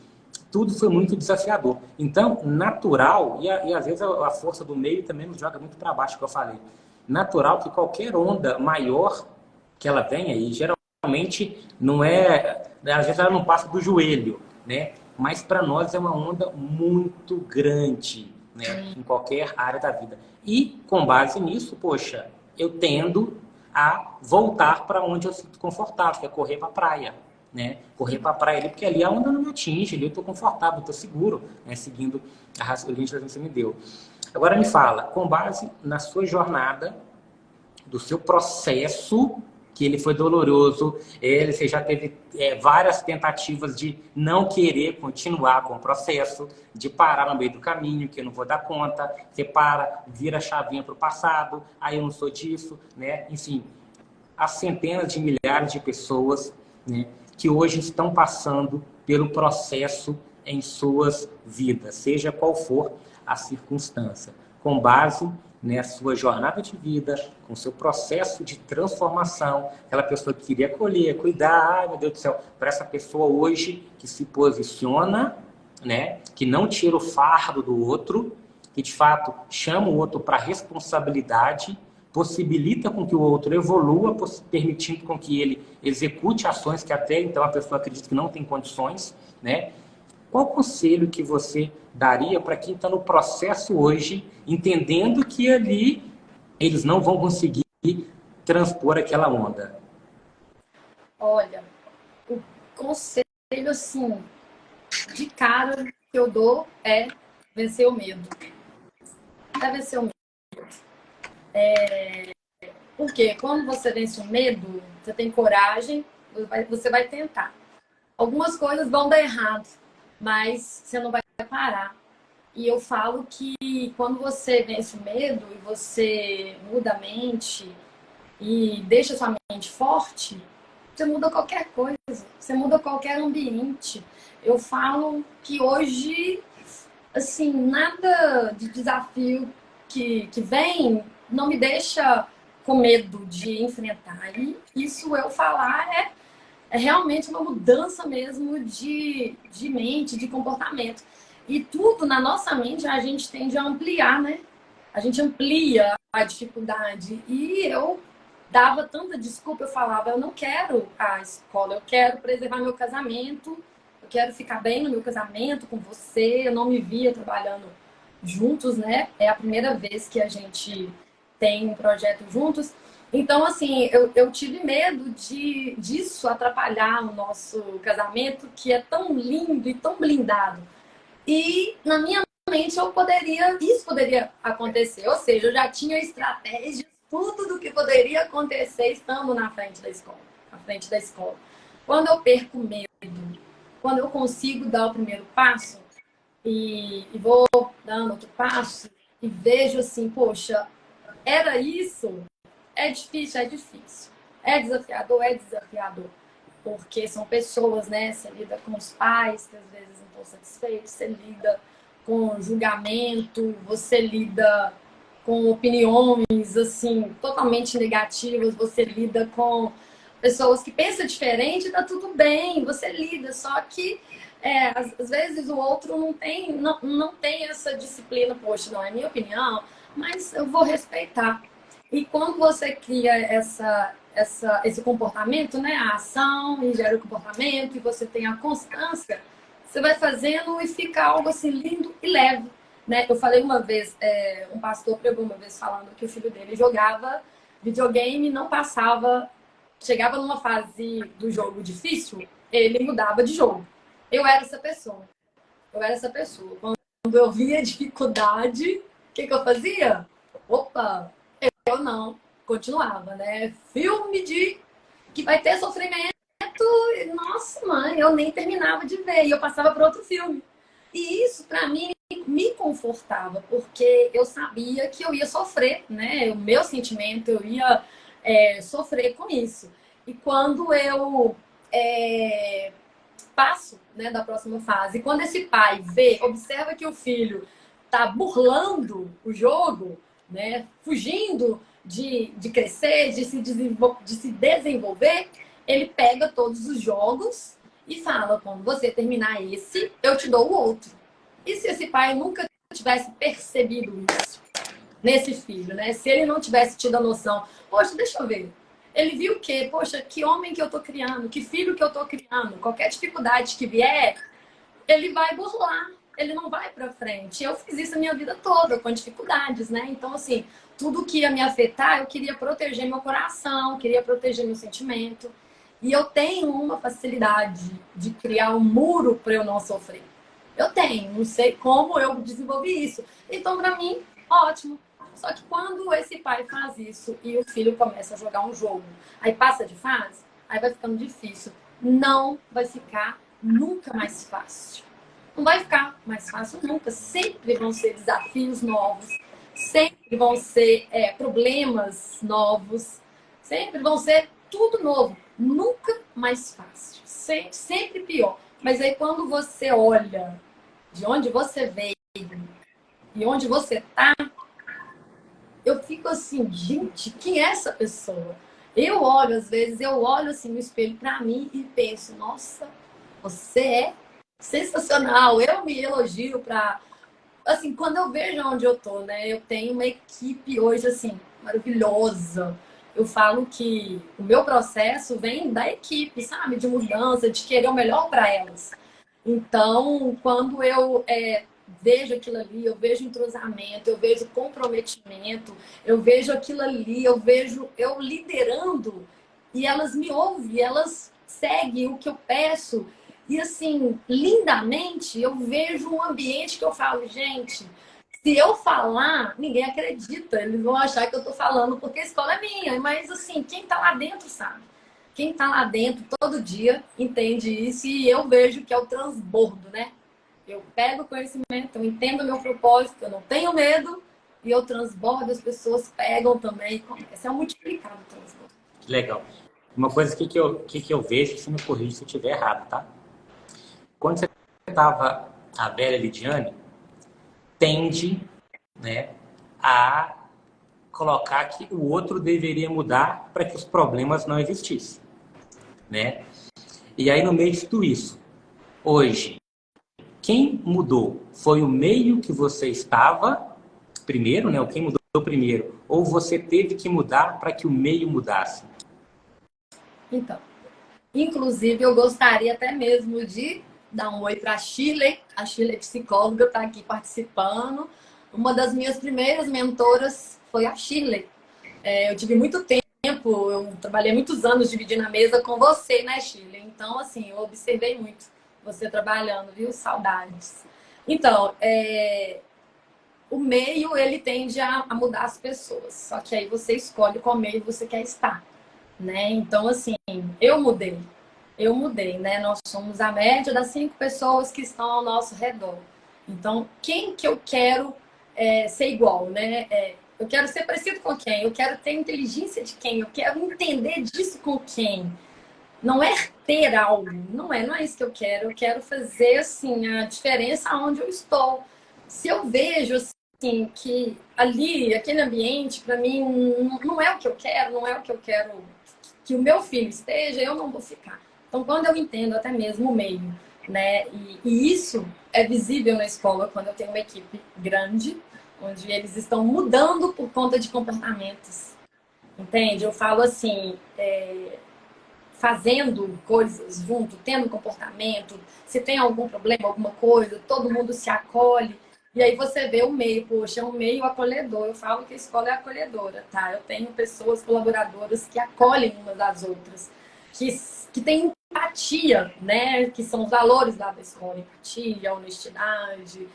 tudo foi muito desafiador. Então, natural, e às vezes a força do meio também nos joga muito para baixo, que eu falei. Natural que qualquer onda maior que ela venha, e geralmente não é, às vezes ela não passa do joelho, né? Mas para nós é uma onda muito grande, né? Em qualquer área da vida. E com base nisso, poxa, eu tendo a voltar para onde eu sinto confortável, que é correr para a praia, né? Correr para a praia ali, porque ali a onda não me atinge, ali eu estou confortável, estou seguro, né? Seguindo a linha que você me deu. Agora me fala, com base na sua jornada, do seu processo, que ele foi doloroso, você já teve várias tentativas de não querer continuar com o processo, de parar no meio do caminho, que eu não vou dar conta, você para, vira a chavinha para o passado, aí eu não sou disso, né? Enfim, as centenas de milhares de pessoas, né, que hoje estão passando pelo processo em suas vidas, seja qual for a circunstância, com base na sua jornada de vida, com seu processo de transformação, aquela pessoa que queria acolher, cuidar, ai meu Deus do céu, para essa pessoa hoje que se posiciona, né, que não tira o fardo do outro, que de fato chama o outro para responsabilidade, possibilita com que o outro evolua, permitindo com que ele execute ações que até então a pessoa acredita que não tem condições, né? Qual conselho que você daria para quem está no processo hoje, entendendo que ali eles não vão conseguir transpor aquela onda? olha, o conselho, assim, de cara que eu dou é vencer o medo. É vencer o medo. Porque quando você vence o medo, você tem coragem, você vai tentar. Algumas coisas vão dar errado, mas você não vai parar. E eu falo que quando você vence o medo e você muda a mente e deixa sua mente forte, você muda qualquer coisa, você muda qualquer ambiente. Eu falo que hoje, assim, nada de desafio que vem não me deixa com medo de enfrentar. E isso eu falar é realmente uma mudança mesmo de mente, de comportamento. E tudo na nossa mente a gente tende a ampliar, né? A gente amplia a dificuldade. E eu dava tanta desculpa, eu falava, eu não quero a escola, eu quero preservar meu casamento, eu quero ficar bem no meu casamento com você, eu não me via trabalhando juntos, né? É a primeira vez que a gente tem um projeto juntos. Então, assim, eu tive medo disso atrapalhar o nosso casamento, que é tão lindo e tão blindado. E na minha mente isso poderia acontecer. Ou seja, eu já tinha estratégias, tudo do que poderia acontecer estando na frente da escola. Na frente da escola. Quando eu perco medo, quando eu consigo dar o primeiro passo e vou dando outro passo e vejo assim, poxa, era isso? É difícil, é difícil. É desafiador, é desafiador. Porque são pessoas, né? Você lida com os pais, que às vezes não estão satisfeitos, você lida com julgamento, você lida com opiniões, assim, totalmente negativas, você lida com pessoas que pensam diferente, tá tudo bem, você lida, só que às vezes o outro não tem essa disciplina, poxa, não é minha opinião, mas eu vou respeitar. E quando você cria esse comportamento, né, a ação e gera o comportamento, e você tem a constância, você vai fazendo e fica algo assim lindo e leve. Né? Eu falei uma vez, um pastor pregou uma vez falando que o filho dele jogava videogame, não passava, chegava numa fase do jogo difícil, ele mudava de jogo. Eu era essa pessoa. Quando eu via dificuldade, o que eu fazia? Opa, eu não continuava, né? Filme que vai ter sofrimento, nossa, mãe, eu nem terminava de ver e eu passava para outro filme. E isso para mim me confortava, porque eu sabia que eu ia sofrer, né? O meu sentimento, eu ia sofrer com isso. E quando eu passo, né, da próxima fase, e quando esse pai observa que o filho tá burlando o jogo, né, fugindo de crescer, de se desenvolver, ele pega todos os jogos e fala, quando você terminar esse, eu te dou o outro. E se esse pai nunca tivesse percebido isso nesse filho, né? Se ele não tivesse tido a noção, poxa, deixa eu ver. Ele viu o quê? Poxa, que homem que eu tô criando, que filho que eu tô criando. Qualquer dificuldade que vier, ele vai burlar, ele não vai para frente. Eu fiz isso a minha vida toda, com dificuldades, né? Então, assim, tudo que ia me afetar, eu queria proteger meu coração, queria proteger meu sentimento. E eu tenho uma facilidade de criar um muro para eu não sofrer. Eu tenho, não sei como eu desenvolvi isso. Então, para mim, ótimo. Só que quando esse pai faz isso e o filho começa a jogar um jogo, aí passa de fase, aí vai ficando difícil. Não vai ficar nunca mais fácil. Não vai ficar mais fácil nunca. Sempre vão ser desafios novos, sempre vão ser problemas novos, sempre vão ser tudo novo. Nunca mais fácil. Sempre pior. Mas aí quando você olha de onde você veio e onde você tá, eu fico assim, gente, quem é essa pessoa? Eu olho, às vezes, assim no espelho pra mim e penso, nossa, você é sensacional. Eu me elogio pra... Assim, quando eu vejo onde eu tô, né? Eu tenho uma equipe hoje, assim, maravilhosa. Eu falo que o meu processo vem da equipe, sabe? De mudança, de querer o melhor para elas. Então, quando eu vejo aquilo ali, eu vejo entrosamento, eu vejo comprometimento, eu vejo aquilo ali, eu vejo eu liderando e elas me ouvem, elas seguem o que eu peço. E assim, lindamente, eu vejo um ambiente que eu falo, gente, se eu falar, ninguém acredita. Eles vão achar que eu tô falando porque a escola é minha. Mas assim, quem tá lá dentro sabe. Quem tá lá dentro todo dia entende isso e eu vejo que é o transbordo, né? Eu pego o conhecimento, eu entendo o meu propósito, eu não tenho medo e eu transbordo, as pessoas pegam também. Começa a multiplicar o transbordo. Legal. Uma coisa que eu vejo, se me corrija se eu estiver errado, tá? Quando você estava a velha Lidiane, tende, né, a colocar que o outro deveria mudar para que os problemas não existissem, né? E aí, no meio de tudo isso, hoje, Quem mudou? Foi o meio que você estava primeiro, né? Quem mudou primeiro? Ou você teve que mudar para que o meio mudasse? Então, inclusive, eu gostaria até mesmo de dar um oi para a Shirley. A Shirley, psicóloga, está aqui participando. Uma das minhas primeiras mentoras foi a Shirley. Eu tive muito tempo, eu trabalhei muitos anos dividindo a mesa com você, né, Shirley? Então, assim, eu observei muito você trabalhando, viu? Saudades. Então, o meio, ele tende a mudar as pessoas. Só que aí você escolhe qual meio você quer estar, né? Então, assim, eu mudei. Eu mudei, né? Nós somos a média das 5 pessoas que estão ao nosso redor. Então, quem que eu quero ser igual, né? Eu quero ser parecido com quem? Eu quero ter inteligência de quem? Eu quero entender disso com quem? Não é ter algo, não é isso que eu quero. Eu quero fazer, assim, a diferença onde eu estou. Se eu vejo, assim, que ali, aquele ambiente, para mim, não é o que eu quero, não é o que eu quero que o meu filho esteja, eu não vou ficar. Então, quando eu entendo até mesmo o meio, né? E isso é visível na escola quando eu tenho uma equipe grande, onde eles estão mudando por conta de comportamentos. Entende? Eu falo assim, fazendo coisas junto, tendo comportamento, se tem algum problema, alguma coisa, todo mundo se acolhe. E aí você vê o meio, poxa, é um meio acolhedor. Eu falo que a escola é acolhedora, tá? Eu tenho pessoas colaboradoras que acolhem umas das outras, que têm empatia, né? Que são os valores lá da escola, empatia, honestidade,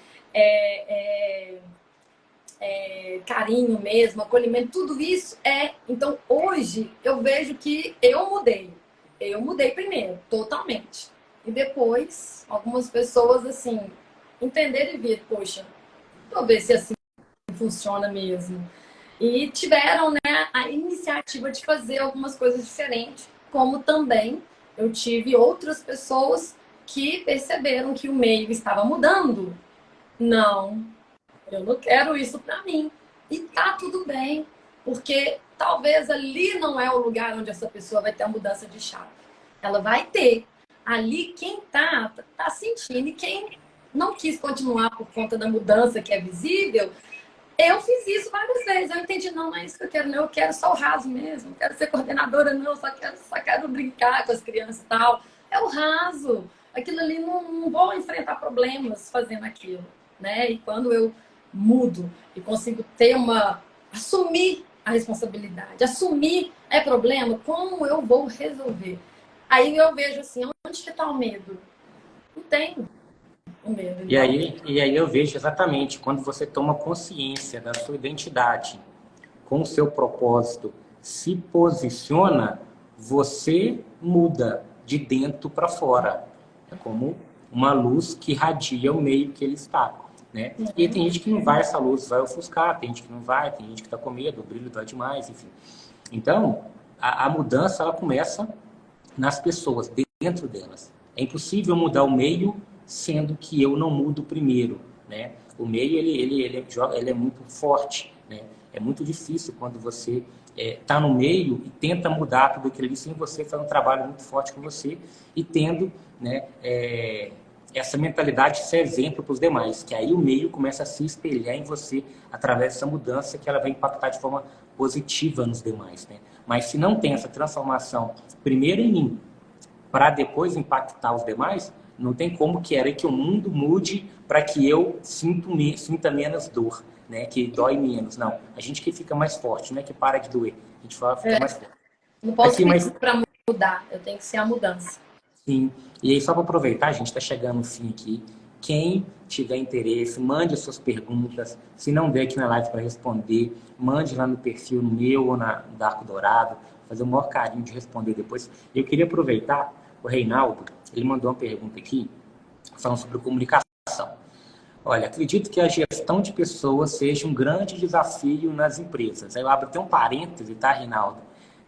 carinho mesmo, acolhimento, tudo isso é. Então, hoje, eu vejo que eu mudei. Eu mudei primeiro, totalmente. E depois, algumas pessoas, assim, entenderem e ver, poxa, vou ver se assim funciona mesmo. E tiveram, né, a iniciativa de fazer algumas coisas diferentes, como também eu tive outras pessoas que perceberam que o meio estava mudando. Não, eu não quero isso para mim. E tá tudo bem, porque talvez ali não é o lugar onde essa pessoa vai ter a mudança de chave. Ela vai ter. Ali quem tá sentindo, e quem não quis continuar por conta da mudança que é visível, eu fiz isso várias vezes. Eu entendi, não é isso que eu quero, não. Eu quero só o raso mesmo. Não quero ser coordenadora, não. Só quero brincar com as crianças e tal. É o raso. Aquilo ali, não vou enfrentar problemas fazendo aquilo, né? E quando eu mudo e consigo assumir a responsabilidade, assumir problema, como eu vou resolver? Aí eu vejo assim, onde que está o medo? Não tem o medo. E aí eu vejo exatamente quando você toma consciência da sua identidade, com o seu propósito, se posiciona, você muda de dentro para fora. É como uma luz que irradia o meio que ele está. Né? E tem gente que não vai, essa luz vai ofuscar, tem gente que não vai, tem gente que está com medo, o brilho dói demais, enfim. Então, a mudança ela começa nas pessoas, dentro delas. É impossível mudar o meio sendo que eu não mudo primeiro, né? O meio ele é muito forte, né? É muito difícil quando você está no meio e tenta mudar tudo aquilo ali sem você fazer um trabalho muito forte com você e tendo, né, essa mentalidade de ser exemplo para os demais, que aí o meio começa a se espelhar em você através dessa mudança que ela vai impactar de forma positiva nos demais, né? Mas se não tem essa transformação primeiro em mim, para depois impactar os demais, não tem como querer que o mundo mude para que eu sinta menos dor, né? Que dói menos. Não, a gente que fica mais forte, não é que para de doer. A gente fica mais forte. Não posso pedir para mudar, eu tenho que ser a mudança. Sim, e aí só para aproveitar, a gente está chegando no fim aqui. Quem tiver interesse, mande as suas perguntas. Se não der aqui na live para responder, mande lá no perfil, no meu ou da Arco Dourado. Fazer o maior carinho de responder depois. Eu queria aproveitar, o Reinaldo, ele mandou uma pergunta aqui, falando sobre comunicação. Olha, acredito que a gestão de pessoas seja um grande desafio nas empresas. Aí eu abro até um parêntese, tá, Reinaldo?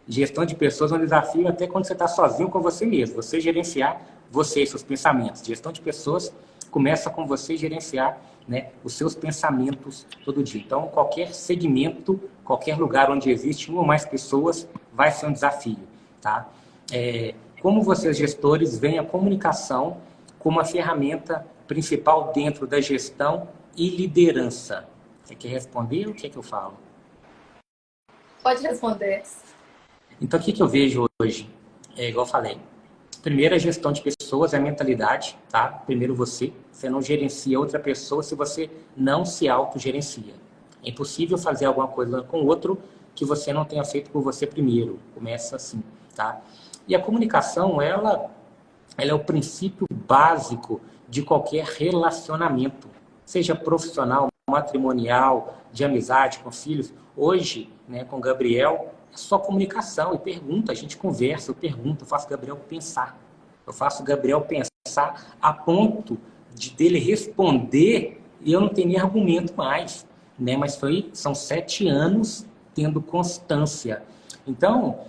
Gestão de pessoas é um desafio até quando você está sozinho com você mesmo. Você gerenciar você e seus pensamentos. Gestão de pessoas começa com você gerenciar, né, os seus pensamentos todo dia. Então, qualquer segmento, qualquer lugar onde existe uma ou mais pessoas, vai ser um desafio, tá? Como vocês, gestores, veem a comunicação como uma ferramenta principal dentro da gestão e liderança? Você quer responder ou o que é que eu falo? Pode responder. Então, o que eu vejo hoje? É igual eu falei. Primeiro, a gestão de pessoas é a mentalidade, tá? Primeiro você não gerencia outra pessoa se você não se autogerencia. É impossível fazer alguma coisa com o outro que você não tenha feito por você primeiro. Começa assim, tá? E a comunicação, ela é o princípio básico de qualquer relacionamento, seja profissional, matrimonial, de amizade, com filhos. Hoje, né, com o Gabriel, é só comunicação e pergunta, a gente conversa, eu pergunto, eu faço o Gabriel pensar. Eu faço o Gabriel pensar a ponto dele responder e eu não tenho nem argumento mais. Né? Mas são 7 anos tendo constância. Então,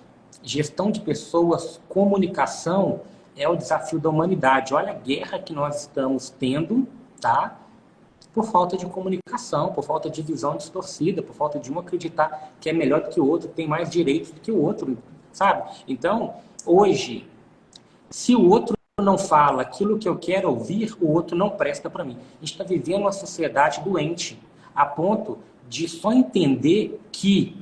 gestão de pessoas, comunicação é o desafio da humanidade. Olha a guerra que nós estamos tendo, tá? Por falta de comunicação, por falta de visão distorcida, por falta de um acreditar que é melhor do que o outro, tem mais direitos do que o outro, sabe? Então, hoje, se o outro não fala aquilo que eu quero ouvir, o outro não presta para mim. A gente está vivendo uma sociedade doente, a ponto de só entender que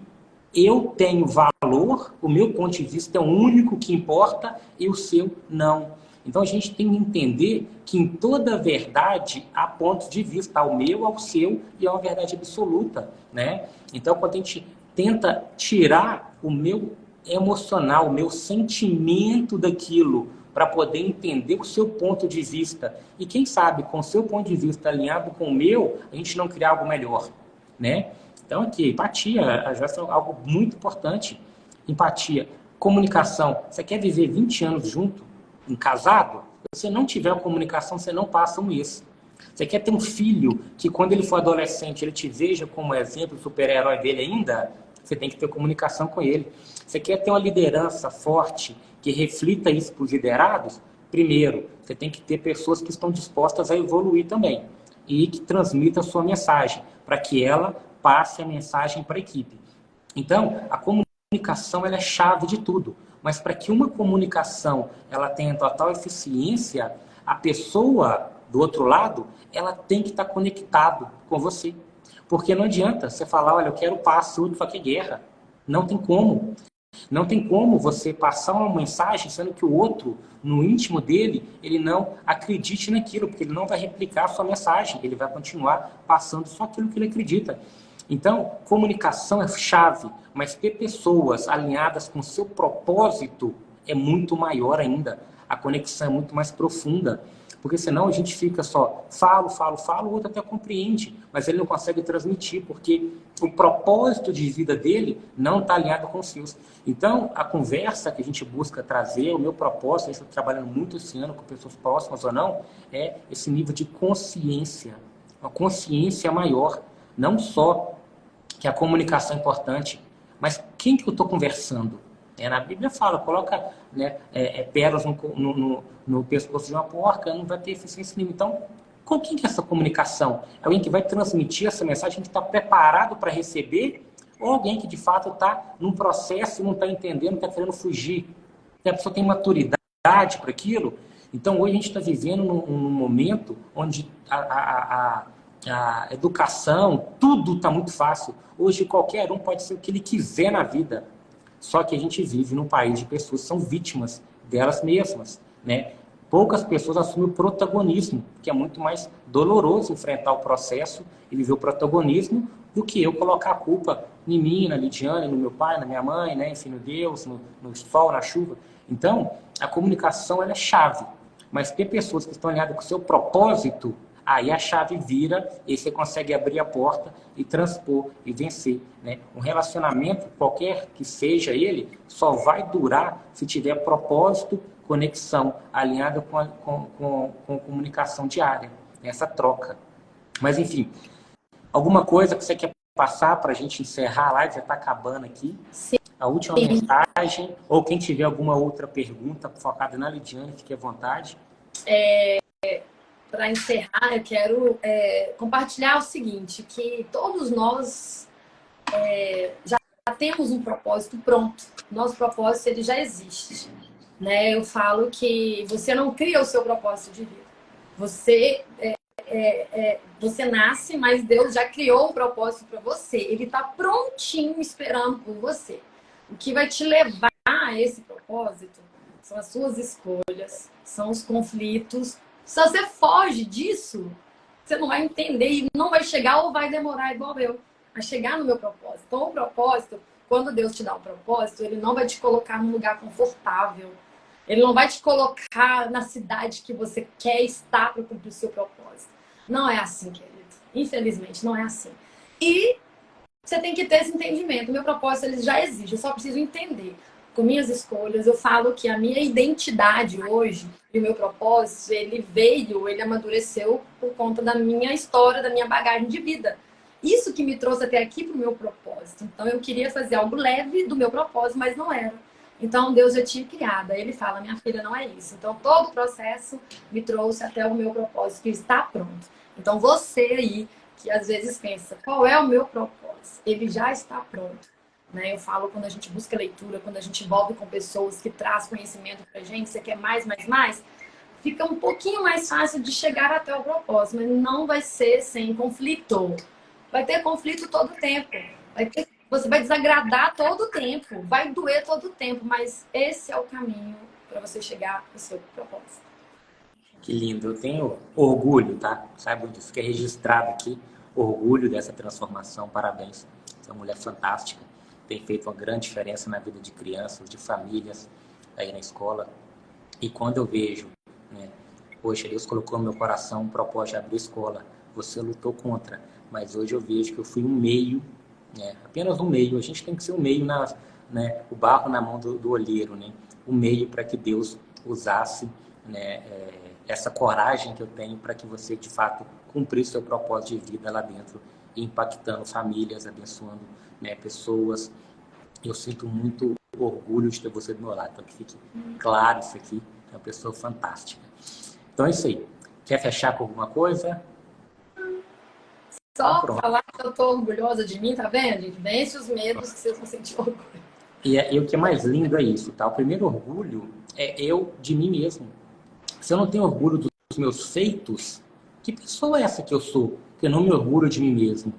eu tenho valor, o meu ponto de vista é o único que importa e o seu não. Então a gente tem que entender que em toda verdade há pontos de vista, ao meu, ao seu, e é uma verdade absoluta, né? Então quando a gente tenta tirar o meu emocional, o meu sentimento daquilo, para poder entender o seu ponto de vista, e quem sabe com o seu ponto de vista alinhado com o meu, a gente não criar algo melhor, né? Então aqui, empatia, é algo muito importante. Empatia, comunicação. Você quer viver 20 anos junto, em casado? Se você não tiver comunicação, você não passa um mês. Você quer ter um filho que quando ele for adolescente, ele te veja como exemplo, super-herói dele ainda? Você tem que ter comunicação com ele. Você quer ter uma liderança forte que reflita isso para os liderados? Primeiro, você tem que ter pessoas que estão dispostas a evoluir também e que transmitam a sua mensagem, para que ela passe a mensagem para a equipe. Então, a comunicação ela é chave de tudo. Mas para que uma comunicação ela tenha total eficiência, a pessoa do outro lado, ela tem que estar conectado com você. Porque não adianta você falar, olha, eu quero paz, o outro fala que é guerra. Não tem como. Não tem como você passar uma mensagem sendo que o outro, no íntimo dele, ele não acredite naquilo, porque ele não vai replicar a sua mensagem, ele vai continuar passando só aquilo que ele acredita. Então, comunicação é chave, mas ter pessoas alinhadas com o seu propósito é muito maior ainda. A conexão é muito mais profunda. Porque senão a gente fica só falo, o outro até compreende, mas ele não consegue transmitir, porque o propósito de vida dele não está alinhado com os seus. Então, a conversa que a gente busca trazer, o meu propósito, eu estou trabalhando muito esse ano com pessoas próximas ou não, é esse nível de consciência. Uma consciência maior, não só que a comunicação é importante, mas quem que eu estou conversando? Na Bíblia fala, coloca, né, pérolas no pescoço de uma porca, não vai ter eficiência nenhuma. Então, com quem que é essa comunicação? É alguém que vai transmitir essa mensagem, que está preparado para receber, ou alguém que de fato está num processo e não está entendendo, está querendo fugir? A pessoa tem maturidade para aquilo. Então, hoje a gente está vivendo num momento onde a educação, tudo está muito fácil. Hoje qualquer um pode ser o que ele quiser na vida. Só que a gente vive num país de pessoas que são vítimas delas mesmas, né? Poucas pessoas assumem o protagonismo, que é muito mais doloroso enfrentar o processo e viver o protagonismo do que eu colocar a culpa em mim, na Lidiane, no meu pai, na minha mãe, né? Enfim, no Deus, no sol, na chuva. Então, a comunicação ela é chave, mas ter pessoas que estão alinhadas com o seu propósito, aí a chave vira e você consegue abrir a porta e transpor e vencer, né? Um relacionamento, qualquer que seja ele, só vai durar se tiver propósito, conexão, alinhada com comunicação diária, essa troca. Mas, enfim, alguma coisa que você quer passar para a gente encerrar a live? Já está acabando aqui. Sim. A última mensagem, ou quem tiver alguma outra pergunta focada na Lidiane, fique à vontade. Para encerrar, eu quero compartilhar o seguinte, que todos nós já temos um propósito pronto. Nosso propósito ele já existe. Né? Eu falo que você não cria o seu propósito de vida. Você nasce, mas Deus já criou um propósito para você. Ele está prontinho esperando por você. O que vai te levar a esse propósito são as suas escolhas, são os conflitos. Se você foge disso, você não vai entender e não vai chegar ou vai demorar igual eu a chegar no meu propósito. Então, o propósito, quando Deus te dá um propósito, ele não vai te colocar num lugar confortável. Ele não vai te colocar na cidade que você quer estar para cumprir o seu propósito. Não é assim, querido. Infelizmente, não é assim. E você tem que ter esse entendimento. O meu propósito, ele já existe. Eu só preciso entender. Com minhas escolhas, eu falo que a minha identidade hoje e o meu propósito, ele amadureceu por conta da minha história, da minha bagagem de vida. Isso que me trouxe até aqui para o meu propósito. Então, eu queria fazer algo leve do meu propósito, mas não era. Então, Deus já tinha criado. Aí ele fala, minha filha, não é isso. Então, todo o processo me trouxe até o meu propósito, que está pronto. Então, você aí, que às vezes pensa, qual é o meu propósito? Ele já está pronto. Né? Eu falo quando a gente busca leitura, quando a gente envolve com pessoas que trazem conhecimento pra gente, você quer mais, fica um pouquinho mais fácil de chegar até o propósito, mas não vai ser sem conflito. Vai ter conflito todo o tempo. Você vai desagradar todo o tempo, vai doer todo o tempo, mas esse é o caminho para você chegar ao seu propósito. Que lindo, eu tenho orgulho, tá? Saiba disso, que é registrado aqui, orgulho dessa transformação, parabéns. Você é uma mulher fantástica, tem feito uma grande diferença na vida de crianças, de famílias, aí na escola. E quando eu vejo, né, poxa, Deus colocou no meu coração um propósito de abrir escola, você lutou contra, mas hoje eu vejo que eu fui um meio, né, apenas um meio, a gente tem que ser um meio, né, o barro na mão do olheiro, né, um meio para que Deus usasse, né, essa coragem que eu tenho para que você, de fato, cumprisse seu propósito de vida lá dentro, impactando famílias, abençoando, né, pessoas. Eu sinto muito orgulho de ter você do meu lado, então que fique claro isso aqui, é uma pessoa fantástica. Então é isso aí. Quer fechar com alguma coisa? Só falar que eu tô orgulhosa de mim, tá vendo, gente? Vence os medos que vocês vão sentir orgulho. E o que é mais lindo é isso, tá? O primeiro orgulho é eu de mim mesmo. Se eu não tenho orgulho dos meus feitos, que pessoa é essa que eu sou? Que eu não me orgulho de mim mesmo,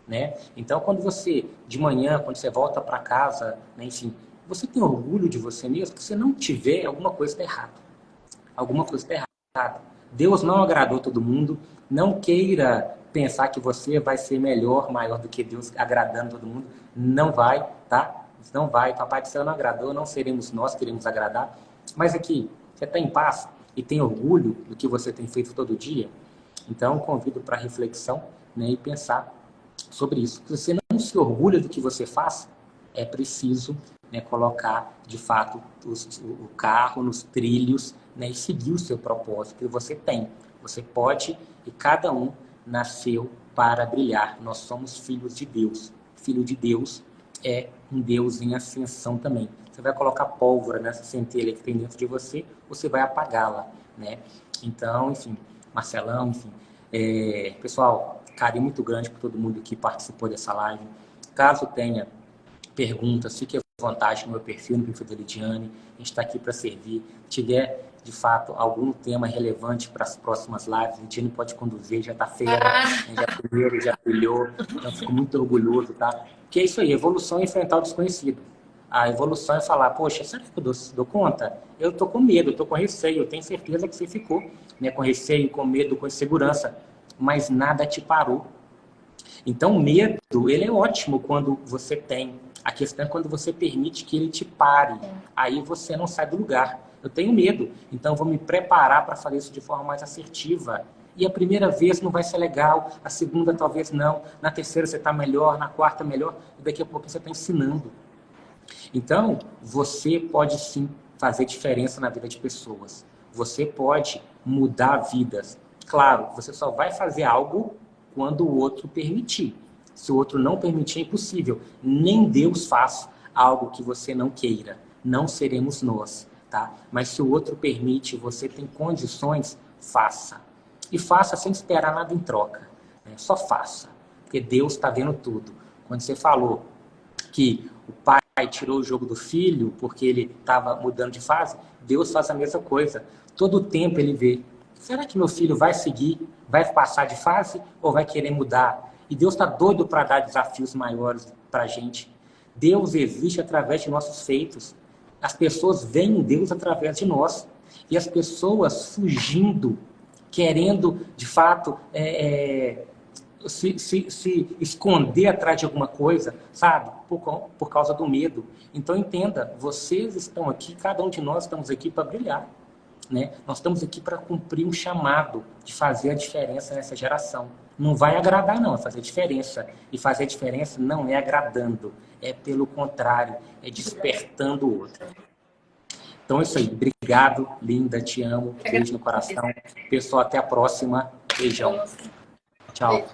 né? Então, quando você, de manhã, quando você volta para casa, né, enfim, você tem orgulho de você mesmo? Se você não tiver, alguma coisa está errada. Alguma coisa está errada. Deus não agradou todo mundo. Não queira pensar que você vai ser melhor, maior do que Deus, agradando todo mundo. Não vai, tá? Não vai. Papai do céu não agradou, não seremos nós que queremos agradar. Mas aqui, você está em paz e tem orgulho do que você tem feito todo dia? Então, convido para reflexão, né, e pensar sobre isso. Se você não se orgulha do que você faz, é preciso, né, colocar, de fato, o carro nos trilhos, né, e seguir o seu propósito que você tem. Você pode, e cada um nasceu para brilhar. Nós somos filhos de Deus. Filho de Deus é um Deus em ascensão também. Você vai colocar pólvora nessa centelha que tem dentro de você, você vai apagá-la, né? Então, enfim, Marcelão, enfim. Pessoal, carinho muito grande por todo mundo que participou dessa live. Caso tenha perguntas, fique à vontade no meu perfil, no perfil da Lidiane. A gente está aqui para servir. Se tiver, de fato, algum tema relevante para as próximas lives, a Lidiane pode conduzir, já está feira, já brilhou. Então, fico muito orgulhoso, tá? Porque é isso aí, evolução é enfrentar o desconhecido. A evolução é falar, poxa, será que eu dou conta? Eu estou com medo, eu estou com receio, eu tenho certeza que você ficou, né, com receio, com medo, com insegurança, mas nada te parou. Então, o medo, ele é ótimo quando você tem. A questão é quando você permite que ele te pare. Aí você não sai do lugar. Eu tenho medo, então eu vou me preparar para fazer isso de forma mais assertiva. E a primeira vez não vai ser legal, a segunda talvez não, na terceira você está melhor, na quarta melhor, e daqui a pouco você está ensinando. Então, você pode sim fazer diferença na vida de pessoas. Você pode mudar vidas. Claro, você só vai fazer algo quando o outro permitir. Se o outro não permitir, é impossível. Nem Deus faz algo que você não queira. Não seremos nós, tá? Mas se o outro permite, você tem condições, faça. E faça sem esperar nada em troca, né? Só faça, porque Deus está vendo tudo. Quando você falou que o pai tirou o jogo do filho porque ele estava mudando de fase, Deus faz a mesma coisa. Todo o tempo ele vê será que meu filho vai seguir, vai passar de fase ou vai querer mudar? E Deus está doido para dar desafios maiores para a gente. Deus existe através de nossos feitos. As pessoas veem Deus através de nós. E as pessoas fugindo, querendo, de fato, se esconder atrás de alguma coisa, sabe? Por causa do medo. Então, entenda, vocês estão aqui, cada um de nós estamos aqui para brilhar. Né? Nós estamos aqui para cumprir um chamado de fazer a diferença nessa geração. Não vai agradar, não, é fazer diferença. E fazer diferença não é agradando, é pelo contrário, é despertando o outro. Então é isso aí. Obrigado, linda, te amo. Beijo no coração. Pessoal, até a próxima. Beijão. Tchau.